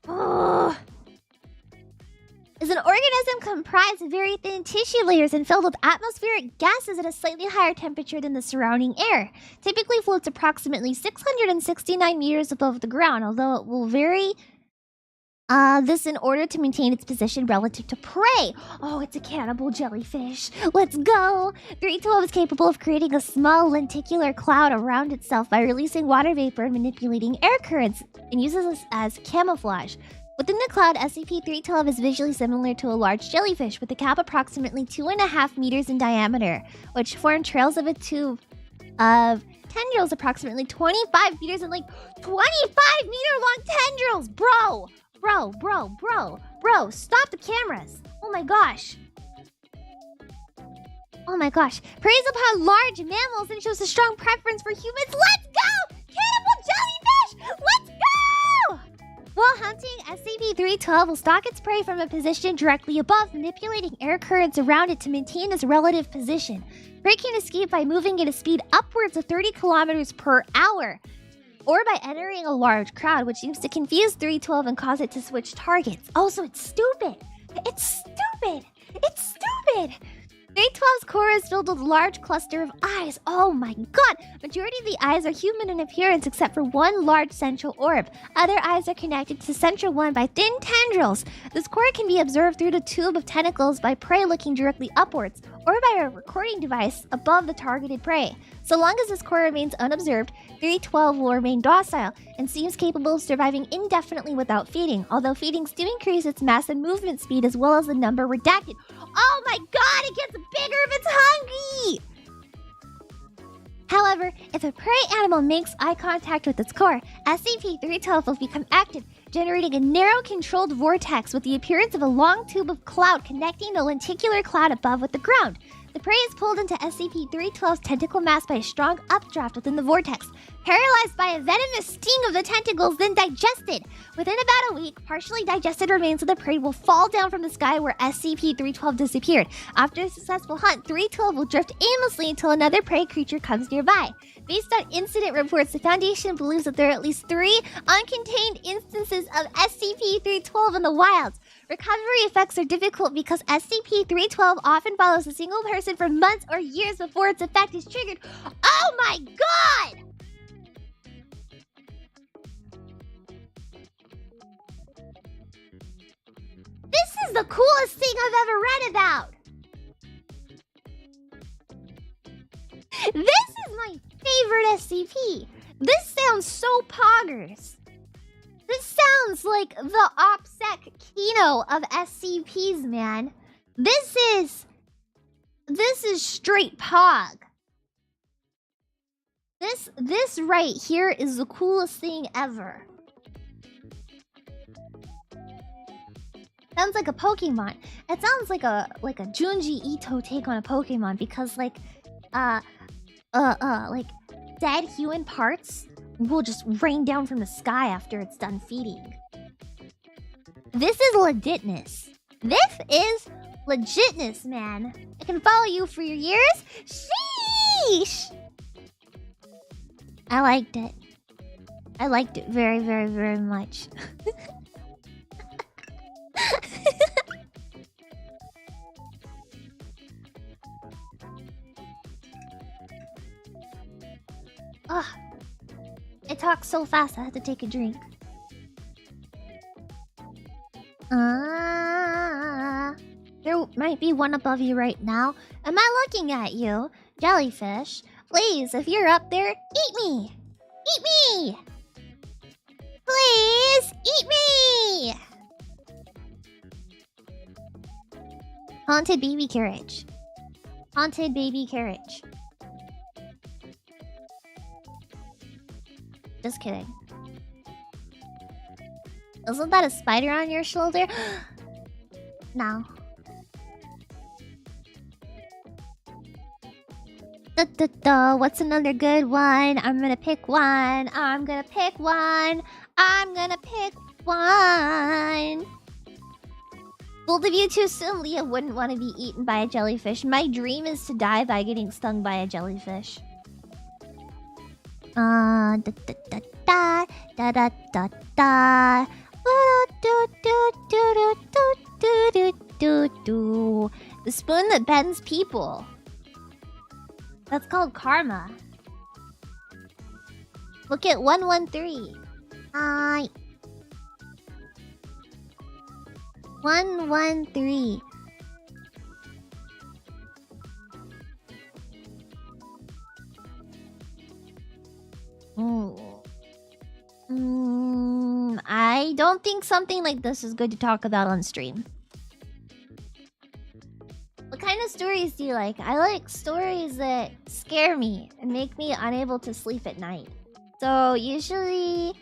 Oh! Is an organism comprised of very thin tissue layers and filled with atmospheric gases at a slightly higher temperature than the surrounding air. Typically floats approximately 669 meters above the ground, although it will vary this in order to maintain its position relative to prey. Oh, it's a cannibal jellyfish. Let's go! 312 is capable of creating a small lenticular cloud around itself by releasing water vapor and manipulating air currents, and uses this as camouflage. Within the cloud, SCP-312 is visually similar to a large jellyfish, with a cap approximately 2.5 meters in diameter, which form trails of a tube of tendrils approximately 25 meters and like 25-meter-long tendrils! Bro, stop the cameras! Oh my gosh. Preys upon large mammals and shows a strong preference for humans. Let's go! Cannibal jellyfish! Let's go! While hunting, SCP-312 will stalk its prey from a position directly above, manipulating air currents around it to maintain its relative position. Prey can escape by moving at a speed upwards of 30 kilometers per hour, or by entering a large crowd, which seems to confuse 312 and cause it to switch targets. Oh, so it's stupid! It's stupid! 312's core is filled with a large cluster of eyes. Oh my god! Majority of the eyes are human in appearance except for one large central orb. Other eyes are connected to the central one by thin tendrils. This core can be observed through the tube of tentacles by prey looking directly upwards, or by a recording device above the targeted prey. So long as this core remains unobserved, 312 will remain docile and seems capable of surviving indefinitely without feeding, although feedings do increase its mass and movement speed as well as the number redacted. Oh my god, it gets bigger if it's hungry! However, if a prey animal makes eye contact with its core, SCP-312 will become active, generating a narrow controlled vortex with the appearance of a long tube of cloud connecting the lenticular cloud above with the ground. The prey is pulled into SCP-312's tentacle mass by a strong updraft within the vortex, paralyzed by a venomous sting of the tentacles, then digested. Within about a week, partially digested remains of the prey will fall down from the sky where SCP-312 disappeared. After a successful hunt, 312 will drift aimlessly until another prey creature comes nearby. Based on incident reports, the Foundation believes that there are at least 3 uncontained instances of SCP-312 in the wild. Recovery effects are difficult because SCP-312 often follows a single person for months or years before its effect is triggered. Oh my god! This is the coolest thing I've ever read about! This is my favorite SCP. This sounds so poggers. This sounds like the OPSEC Kino of SCPs, man. This is straight pog. This right here is the coolest thing ever. Sounds like a Pokemon. It sounds like a Junji Ito take on a Pokemon because like dead human parts will just rain down from the sky after it's done feeding. This is legitness. This is legitness, man. I can follow you for your years. Sheesh! I liked it. I liked it very, very, very much. Ugh. It talks so fast, I had to take a drink. There might be one above you right now. Am I looking at you? Jellyfish, please, if you're up there, eat me! Eat me! Please, eat me! Haunted baby carriage. Haunted baby carriage. Just kidding. Isn't that a spider on your shoulder? No. What's another good one? I'm gonna pick one. I'm gonna pick one. I'm gonna pick one. Both of you too soon. Leah wouldn't want to be eaten by a jellyfish. My dream is to die by getting stung by a jellyfish. The spoon that bends people. That's called karma. Look at 113. 113. I don't think something like this is good to talk about on stream. What kind of stories do you like? I like stories that scare me and make me unable to sleep at night. So usually,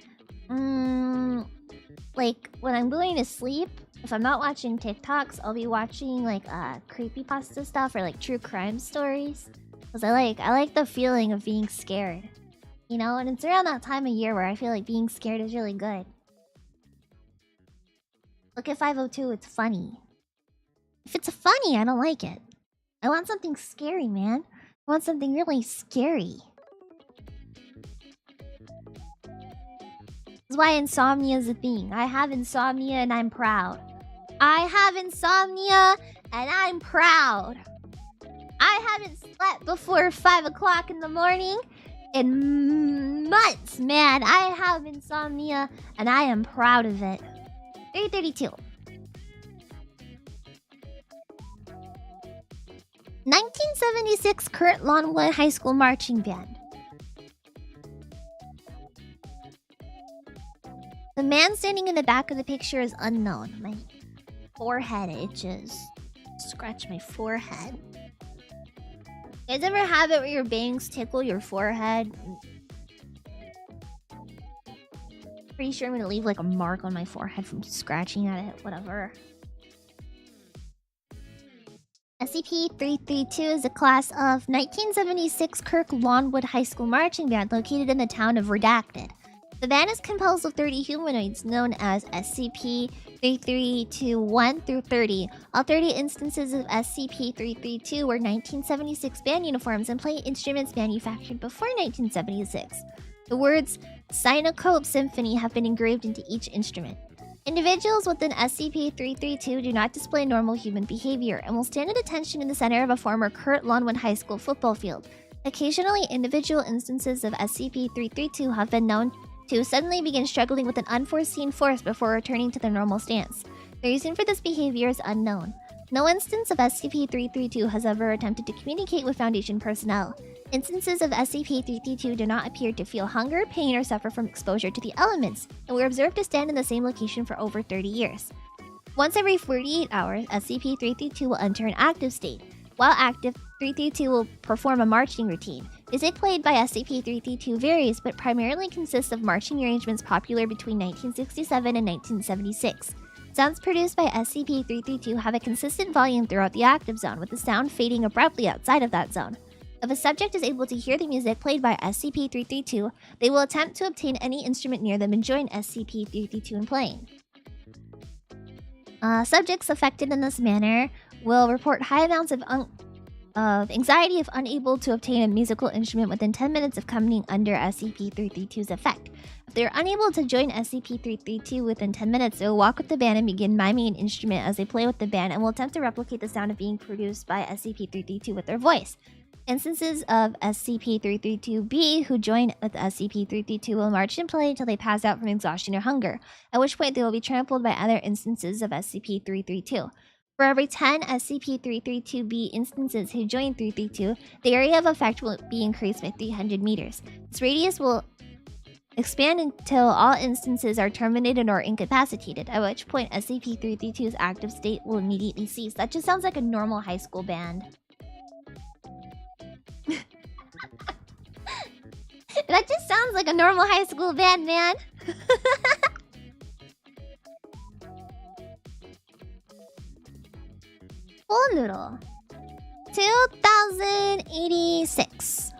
like when I'm going to sleep, if I'm not watching TikToks, I'll be watching like creepypasta stuff or like true crime stories. Because I like the feeling of being scared. You know, and it's around that time of year where I feel like being scared is really good. Look at 502, it's funny. If it's funny, I don't like it. I want something scary, man. I want something really scary. That's why insomnia is a thing. I have insomnia and I'm proud. I have insomnia and I'm proud. I haven't slept before 5 o'clock in the morning in months, man. I have insomnia and I am proud of it. 332. 1976 Kurt Lawnwood High School Marching Band. The man standing in the back of the picture is unknown. My forehead itches. Scratch my forehead. You guys ever have it where your bangs tickle your forehead? Pretty sure I'm gonna leave like a mark on my forehead from scratching at it, whatever. SCP-332 is a class of 1976 Kirk Lawnwood High School marching band located in the town of Redacted. The band is composed of 30 humanoids known as SCP-332-1 through 30. All 30 instances of SCP-332 were 1976 band uniforms and play instruments manufactured before 1976. The words Synocope Symphony have been engraved into each instrument. Individuals within SCP-332 do not display normal human behavior and will stand at attention in the center of a former Kurt Lawnwood High School football field. Occasionally, individual instances of SCP-332 have been known to suddenly begin struggling with an unforeseen force before returning to their normal stance. The reason for this behavior is unknown. No instance of SCP-332 has ever attempted to communicate with Foundation personnel. Instances of SCP-332 do not appear to feel hunger, pain, or suffer from exposure to the elements, and were observed to stand in the same location for over 30 years. Once every 48 hours, SCP-332 will enter an active state. While active, 332 will perform a marching routine. Music played by SCP-332 varies, but primarily consists of marching arrangements popular between 1967 and 1976. Sounds produced by SCP-332 have a consistent volume throughout the active zone, with the sound fading abruptly outside of that zone. If a subject is able to hear the music played by SCP-332, they will attempt to obtain any instrument near them and join SCP-332 in playing. Subjects affected in this manner will report high amounts of anxiety if unable to obtain a musical instrument within 10 minutes of coming under SCP-332's effect. If they are unable to join SCP-332 within 10 minutes, they will walk with the band and begin miming an instrument as they play with the band and will attempt to replicate the sound of being produced by SCP-332 with their voice. Instances of SCP-332-B who join with SCP-332 will march and play until they pass out from exhaustion or hunger, at which point they will be trampled by other instances of SCP-332. For every 10 SCP-332-B instances who join 332, the area of effect will be increased by 300 meters. This radius will expand until all instances are terminated or incapacitated, at which point SCP-332's active state will immediately cease. That just sounds like a normal high school band. That just sounds like a normal high school band, man. Full noodle. 2086.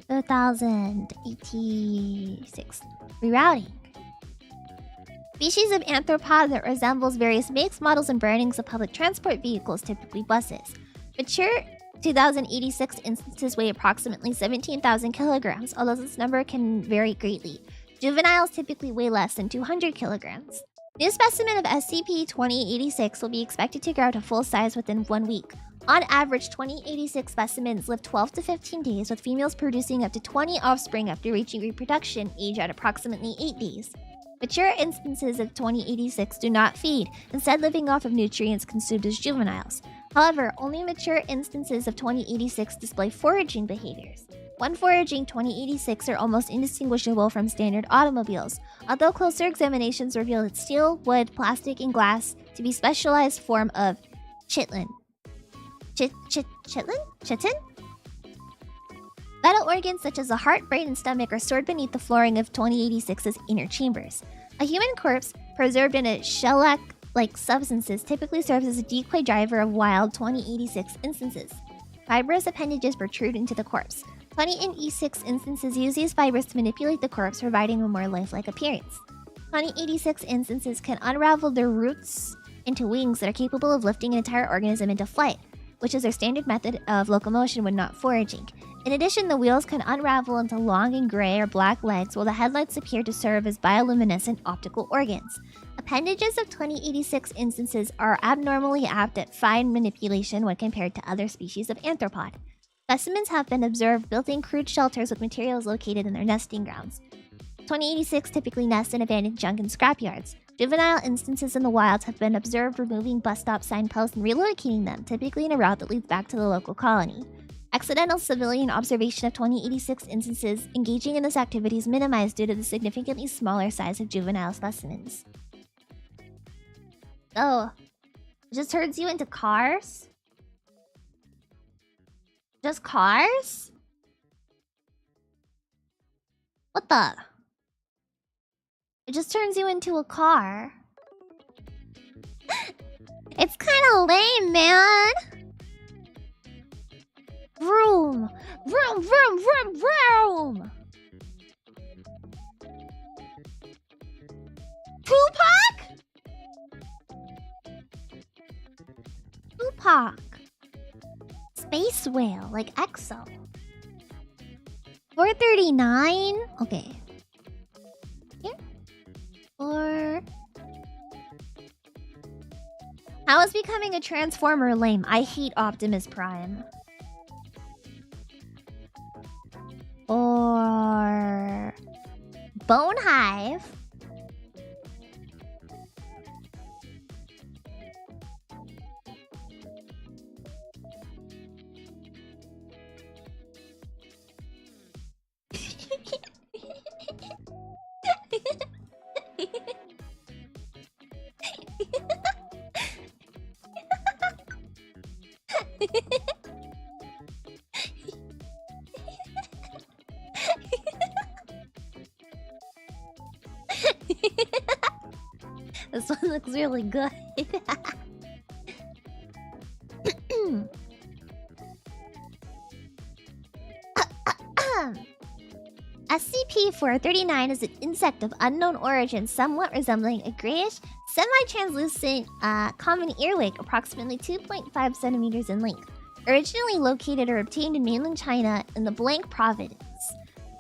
2086. Rerouting. Species of arthropod that resembles various makes, models, and brandings of public transport vehicles, typically buses. Mature 2086 instances weigh approximately 17,000 kilograms, although this number can vary greatly. Juveniles typically weigh less than 200 kilograms. New specimen of SCP-2086 will be expected to grow to full size within 1 week. On average, 2086 specimens live 12 to 15 days, with females producing up to 20 offspring after reaching reproduction age at approximately 8 days. Mature instances of 2086 do not feed, instead living off of nutrients consumed as juveniles. However, only mature instances of 2086 display foraging behaviors. When foraging, 2086 are almost indistinguishable from standard automobiles, although closer examinations reveal that steel, wood, plastic, and glass to be specialized form of chitin? Vital organs such as the heart, brain, and stomach are stored beneath the flooring of 2086's inner chambers. A human corpse, preserved in a shellac-like substances, typically serves as a decoy driver of wild 2086 instances. Fibrous appendages protrude into the corpse. 2086 instances use these fibers to manipulate the corpse, providing a more lifelike appearance. 2086 instances can unravel their roots into wings that are capable of lifting an entire organism into flight, which is their standard method of locomotion when not foraging. In addition, the wheels can unravel into long and gray or black legs, while the headlights appear to serve as bioluminescent optical organs. Appendages of 2086 instances are abnormally apt at fine manipulation when compared to other species of arthropod. Specimens have been observed building crude shelters with materials located in their nesting grounds. 2086 typically nest in abandoned junk and scrapyards. Juvenile instances in the wild have been observed removing bus stop signposts and relocating them, typically in a route that leads back to the local colony. Accidental civilian observation of 2086 instances engaging in this activity is minimized due to the significantly smaller size of juvenile specimens. Oh, it just turns you into cars? Just cars? What the? It just turns you into a car. It's kind of lame, man. Vroom. Vroom, vroom, vroom, vroom. Tupac? Tupac. Space whale, like EXO. 439? Okay. Here. Or... How is becoming a Transformer lame? I hate Optimus Prime. Or... Bone Hive. This one looks really good. SCP-439 is an insect of unknown origin, somewhat resembling a grayish, semi-translucent common earwig, approximately 2.5 centimeters in length. Originally located or obtained in mainland China in the Blank Province.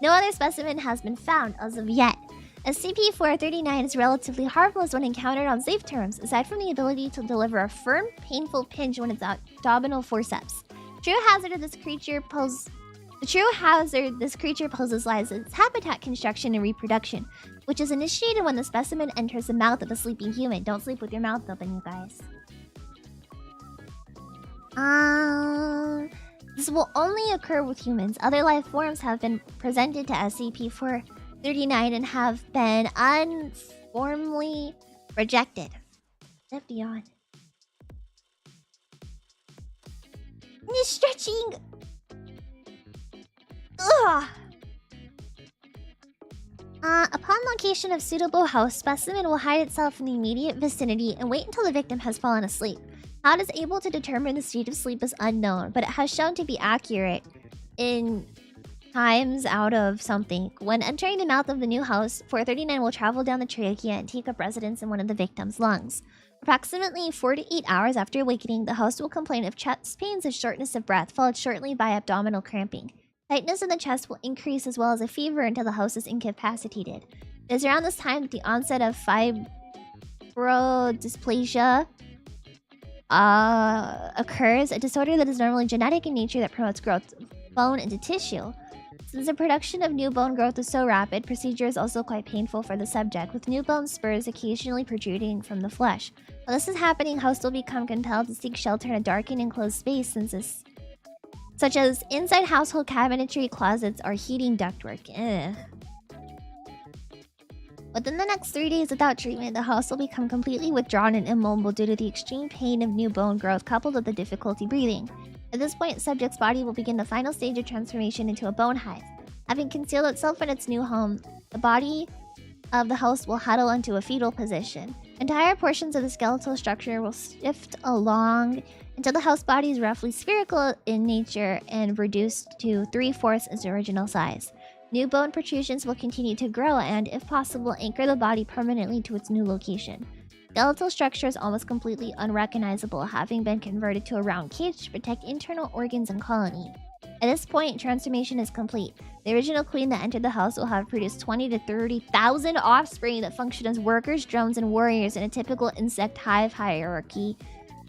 No other specimen has been found as of yet. SCP-439 is relatively harmless when encountered on safe terms, aside from the ability to deliver a firm, painful pinch when its abdominal forceps. The true hazard this creature poses lies in its habitat construction and reproduction, which is initiated when the specimen enters the mouth of a sleeping human. Don't sleep with your mouth open, you guys. This will only occur with humans. Other life forms have been presented to SCP-439 and have been unformally rejected. Step beyond. Stretching. Ugh. Upon location of suitable host, specimen will hide itself in the immediate vicinity and wait until the victim has fallen asleep. How it is able to determine the state of sleep is unknown, but it has shown to be accurate in times out of something. When entering the mouth of the new host, 439 will travel down the trachea and take up residence in one of the victim's lungs. Approximately 4 to 8 hours after awakening, the host will complain of chest pains and shortness of breath, followed shortly by abdominal cramping. Tightness in the chest will increase as well as a fever until the host is incapacitated. It is around this time that the onset of fibrodysplasia occurs, a disorder that is normally genetic in nature that promotes growth of bone into tissue. Since the production of new bone growth is so rapid, procedure is also quite painful for the subject, with new bone spurs occasionally protruding from the flesh. While this is happening, hosts will become compelled to seek shelter in a dark and enclosed space, such as inside household cabinetry, closets, or heating ductwork. Ugh. Within the next 3 days without treatment, the host will become completely withdrawn and immobile due to the extreme pain of new bone growth coupled with the difficulty breathing. At this point, the subject's body will begin the final stage of transformation into a bone hive. Having concealed itself in its new home, the body of the host will huddle into a fetal position. Entire portions of the skeletal structure will shift along until the host body is roughly spherical in nature and reduced to 3/4 its original size. New bone protrusions will continue to grow and, if possible, anchor the body permanently to its new location. Skeletal structure is almost completely unrecognizable, having been converted to a round cage to protect internal organs and colony. At this point, transformation is complete. The original queen that entered the house will have produced 20 to 30,000 offspring that function as workers, drones, and warriors in a typical insect hive hierarchy.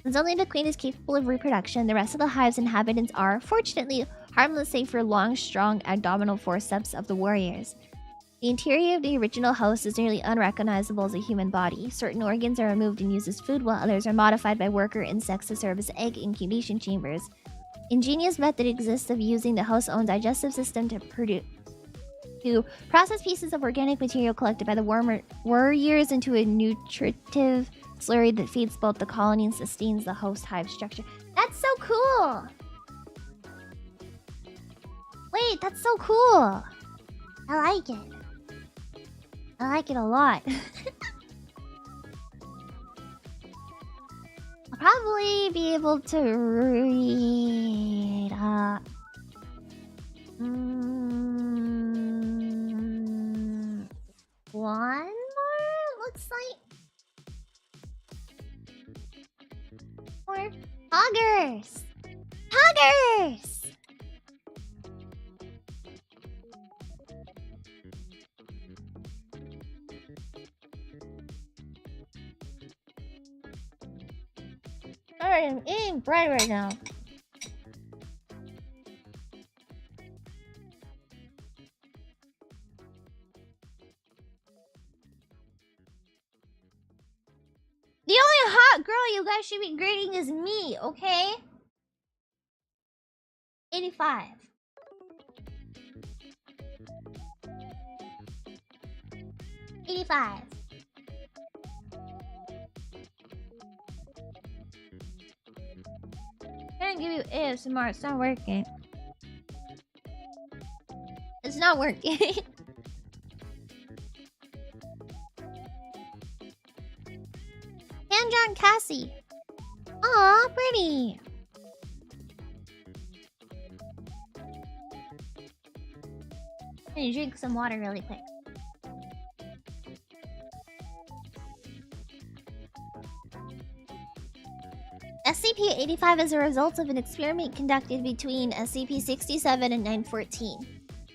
Since only the queen is capable of reproduction, the rest of the hive's inhabitants are, fortunately, harmless save for long, strong abdominal forceps of the warriors. The interior of the original host is nearly unrecognizable as a human body. Certain organs are removed and used as food, while others are modified by worker insects to serve as egg incubation chambers. Ingenious method exists of using the host's own digestive system to process pieces of organic material collected by the warriors into a nutritive slurry that feeds both the colony and sustains the host hive structure. That's so cool! Wait, that's so cool! I like it. I like it a lot. I'll probably be able to read one more, looks like. More Poggers! Poggers! Alright, I'm eating bread right now. The only hot girl you guys should be greeting is me, okay? 85. I'm gonna give you ASMR, it's not working. It's not working. John Cassie. Aw, pretty. I'm gonna drink some water really quick. SCP-85 is a result of an experiment conducted between SCP-67 and 914.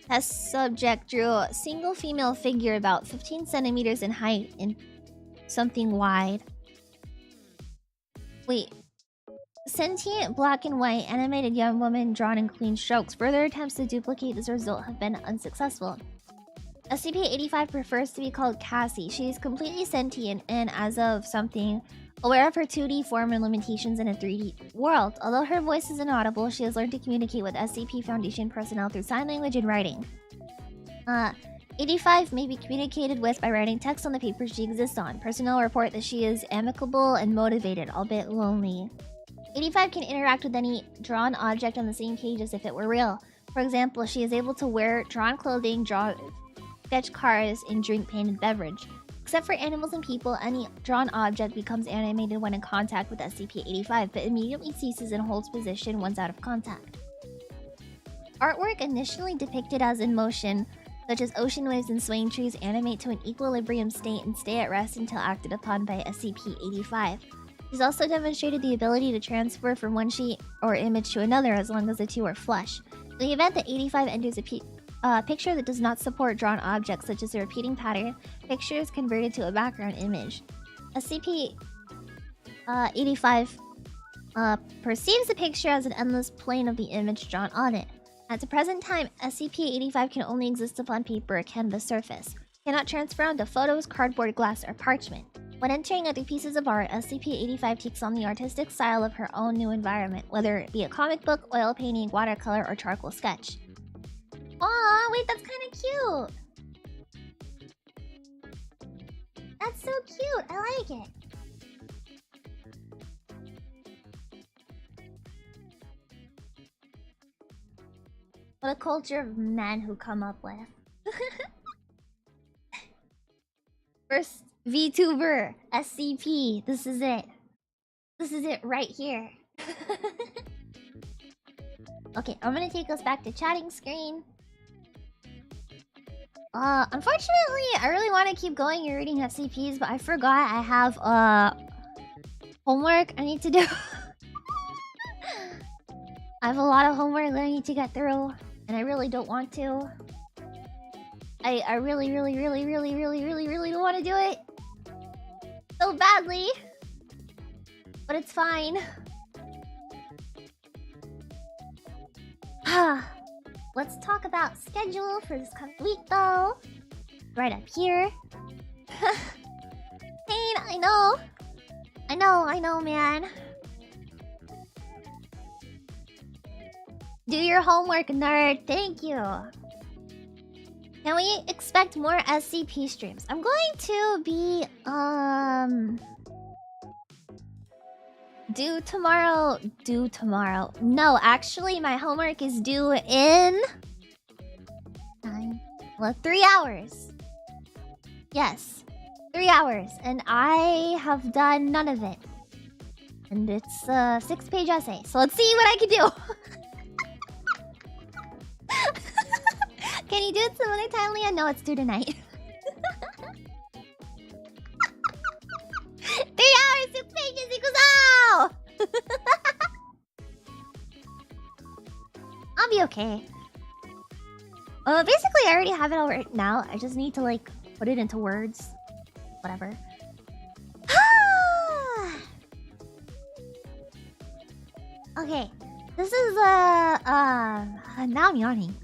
Test subject drew a single female figure about 15 centimeters in height and something wide. Wait. Sentient black and white animated young woman drawn in clean strokes. Further attempts to duplicate this result have been unsuccessful. SCP-85 prefers to be called Cassie. She is completely sentient and, as of something, aware of her 2D form and limitations in a 3D world. Although her voice is inaudible, she has learned to communicate with SCP Foundation personnel through sign language and writing. 85 may be communicated with by writing text on the paper she exists on. Personnel report that she is amicable and motivated, albeit lonely. 85 can interact with any drawn object on the same page as if it were real. For example, she is able to wear drawn clothing, draw sketch cars, and drink painted beverage. Except for animals and people, any drawn object becomes animated when in contact with SCP-85, but immediately ceases and holds position once out of contact. Artwork initially depicted as in motion, such as ocean waves and swaying trees, animate to an equilibrium state and stay at rest until acted upon by SCP-85. She's also demonstrated the ability to transfer from one sheet or image to another as long as the two are flush. In the event that 85 enters a picture that does not support drawn objects, such as a repeating pattern, picture is converted to a background image. SCP-85 perceives the picture as an endless plane of the image drawn on it. At the present time, SCP-85 can only exist upon paper or canvas surface. Cannot transfer onto photos, cardboard, glass, or parchment. When entering other pieces of art, SCP-85 takes on the artistic style of her own new environment, whether it be a comic book, oil painting, watercolor, or charcoal sketch. Aw, wait, that's kind of cute! That's so cute, I like it! What a culture of men who come up with. First VTuber, SCP, this is it. This is it right here. Okay, I'm gonna take us back to chatting screen. Unfortunately, I really want to keep going and reading SCPs, but I forgot I have homework I need to do. I have a lot of homework that I need to get through, and I really don't want to. I really don't want to do it so badly, but it's fine. Let's talk about schedule for this coming week, though. Right up here. Pain, I know, man. Do your homework, nerd. Thank you. Can we expect more SCP streams? I'm going to be due tomorrow. No, actually, my homework is due in 3 hours. Yes. 3 hours. And I have done none of it. And it's a 6-page essay. So let's see what I can do. Can you do it some other time, Leah? No, it's due tonight. 3 hours, 6 pages equals oh! I'll be okay. Basically, I already have it all written out. I just need to, like, put it into words. Whatever. Okay. This is, now I'm yawning.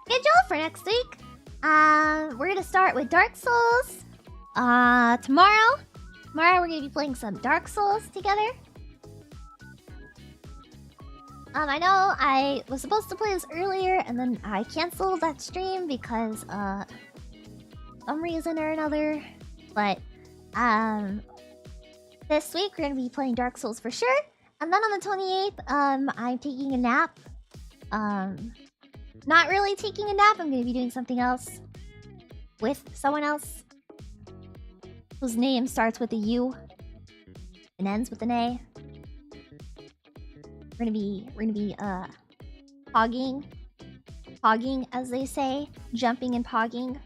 Schedule for next week. We're gonna start with Dark Souls. Tomorrow we're gonna be playing some Dark Souls together. I know I was supposed to play this earlier, and then I canceled that stream because, some reason or another. But, this week we're gonna be playing Dark Souls for sure. And then on the 28th, I'm taking a nap. Not really taking a nap. I'm gonna be doing something else with someone else whose name starts with a U and ends with an A. We're gonna be pogging as they say, jumping and pogging,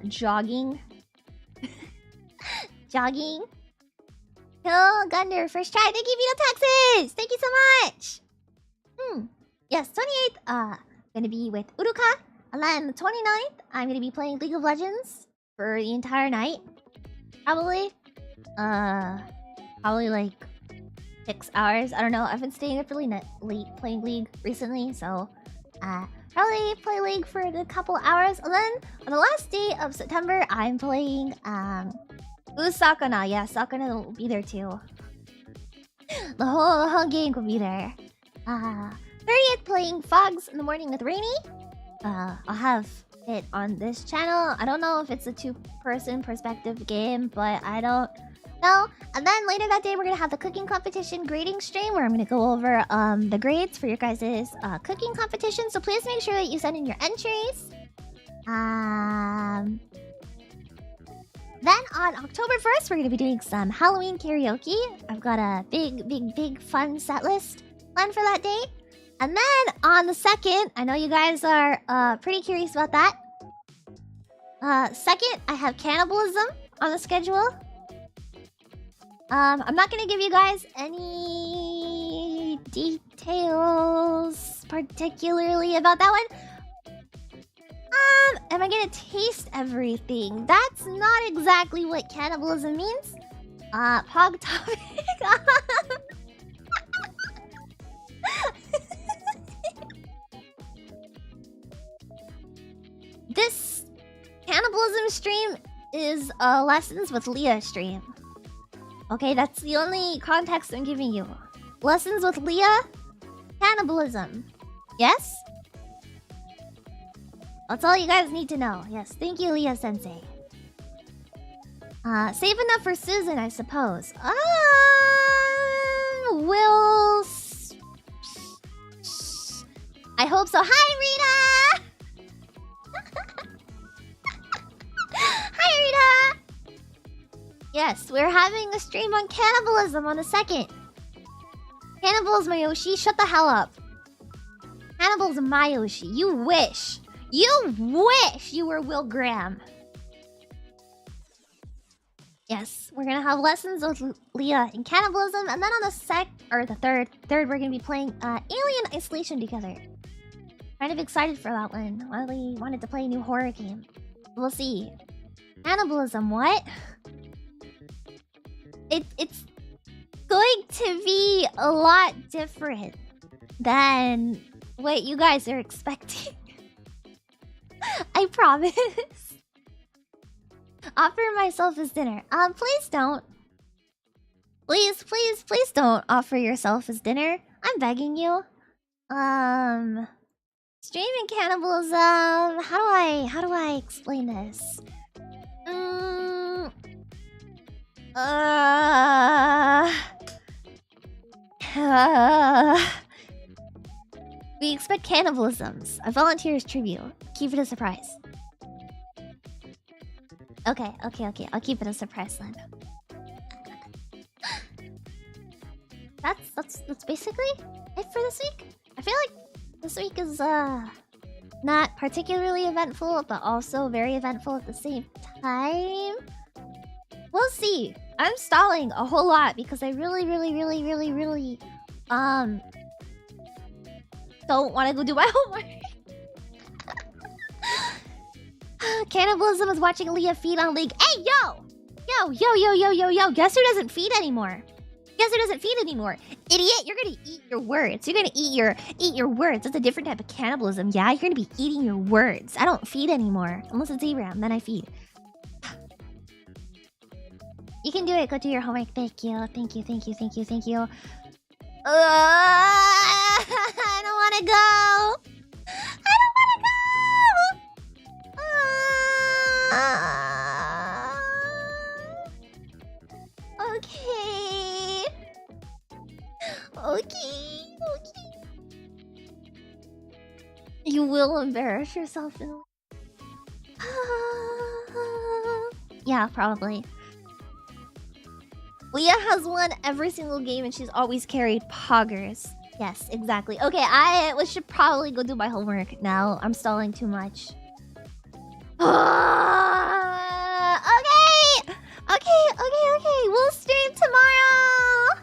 jogging, jogging. Kill Gunder, first try. Thank you, Vito Taxes. Thank you so much. Yes, 28th. Gonna be with Uruka. And then the 29th, I'm gonna be playing League of Legends for the entire night. Probably like 6 hours. I don't know. I've been staying up really late playing League recently, so probably play League for a good couple hours. And then on the last day of September, I'm playing Sakana. Yeah, Sakana will be there too. The whole gang will be there. 30th playing Fogs in the Morning with Rainy. I'll have it on this channel. I don't know if it's a 2-person perspective game, but I don't know. And then later that day, we're gonna have the cooking competition grading stream where I'm gonna go over the grades for your guys' cooking competition. So please make sure that you send in your entries. Then on October 1st, we're gonna be doing some Halloween karaoke. I've got a big fun set list planned for that day. And then on the 2nd, I know you guys are pretty curious about that. 2nd, I have cannibalism on the schedule. I'm not gonna give you guys any details particularly about that one. Am I gonna taste everything? That's not exactly what cannibalism means. Pog topic. This cannibalism stream is a Lessons with Leah stream. Okay, that's the only context I'm giving you. Lessons with Leah, cannibalism. Yes? That's all you guys need to know. Yes, thank you, Leah Sensei. Save enough for Susan, I suppose. I hope so. Hi, Rita! Hi, Rita! Yes, we're having a stream on cannibalism on the 2nd. Cannibals Mayoshi, shut the hell up. Cannibals Mayoshi, you wish. You wish you were Will Graham. Yes, we're gonna have lessons with Leah in cannibalism, and then on the third, we're gonna be playing Alien Isolation together. Kind of excited for that one. Really wanted to play a new horror game. We'll see. Cannibalism, what? It's going to be a lot different than what you guys are expecting. I promise. Offer myself as dinner. Please don't. Please don't offer yourself as dinner. I'm begging you. Streaming cannibalism. How do I explain this? We expect cannibalisms. A volunteer's tribute. Keep it a surprise. Okay. I'll keep it a surprise then. That's basically it for this week. I feel like this week is not particularly eventful, but also very eventful at the same time. We'll see. I'm stalling a whole lot because I really don't want to go do my homework. Cannibalism is watching Leah feed on League. Hey, yo! Guess who doesn't feed anymore? Idiot, you're gonna eat your words. You're gonna eat your words. That's a different type of cannibalism. Yeah, you're gonna be eating your words. I don't feed anymore. Unless it's Abraham, then I feed. You can do it. Go do your homework. Thank you. I don't wanna go. Okay. You will embarrass yourself in yeah, probably. Leah has won every single game and she's always carried poggers. Yes, exactly. Okay, I should probably go do my homework now. I'm stalling too much. Okay. We'll stream tomorrow.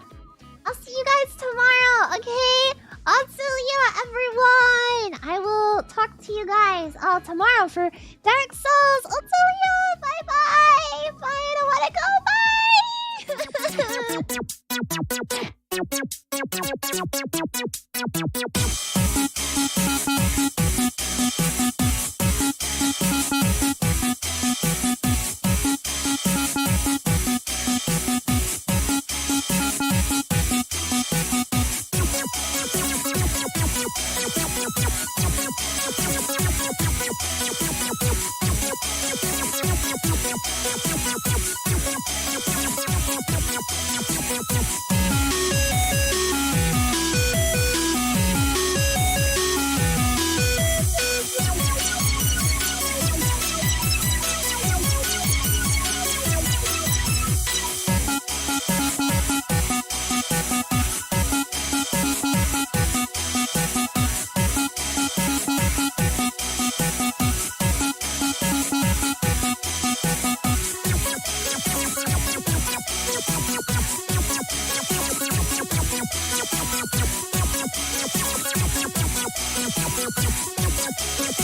I'll see you guys tomorrow, okay? Atsuya, everyone! I will talk to you guys tomorrow for Dark Souls. Atsuya, bye-bye! Bye, I don't want to go,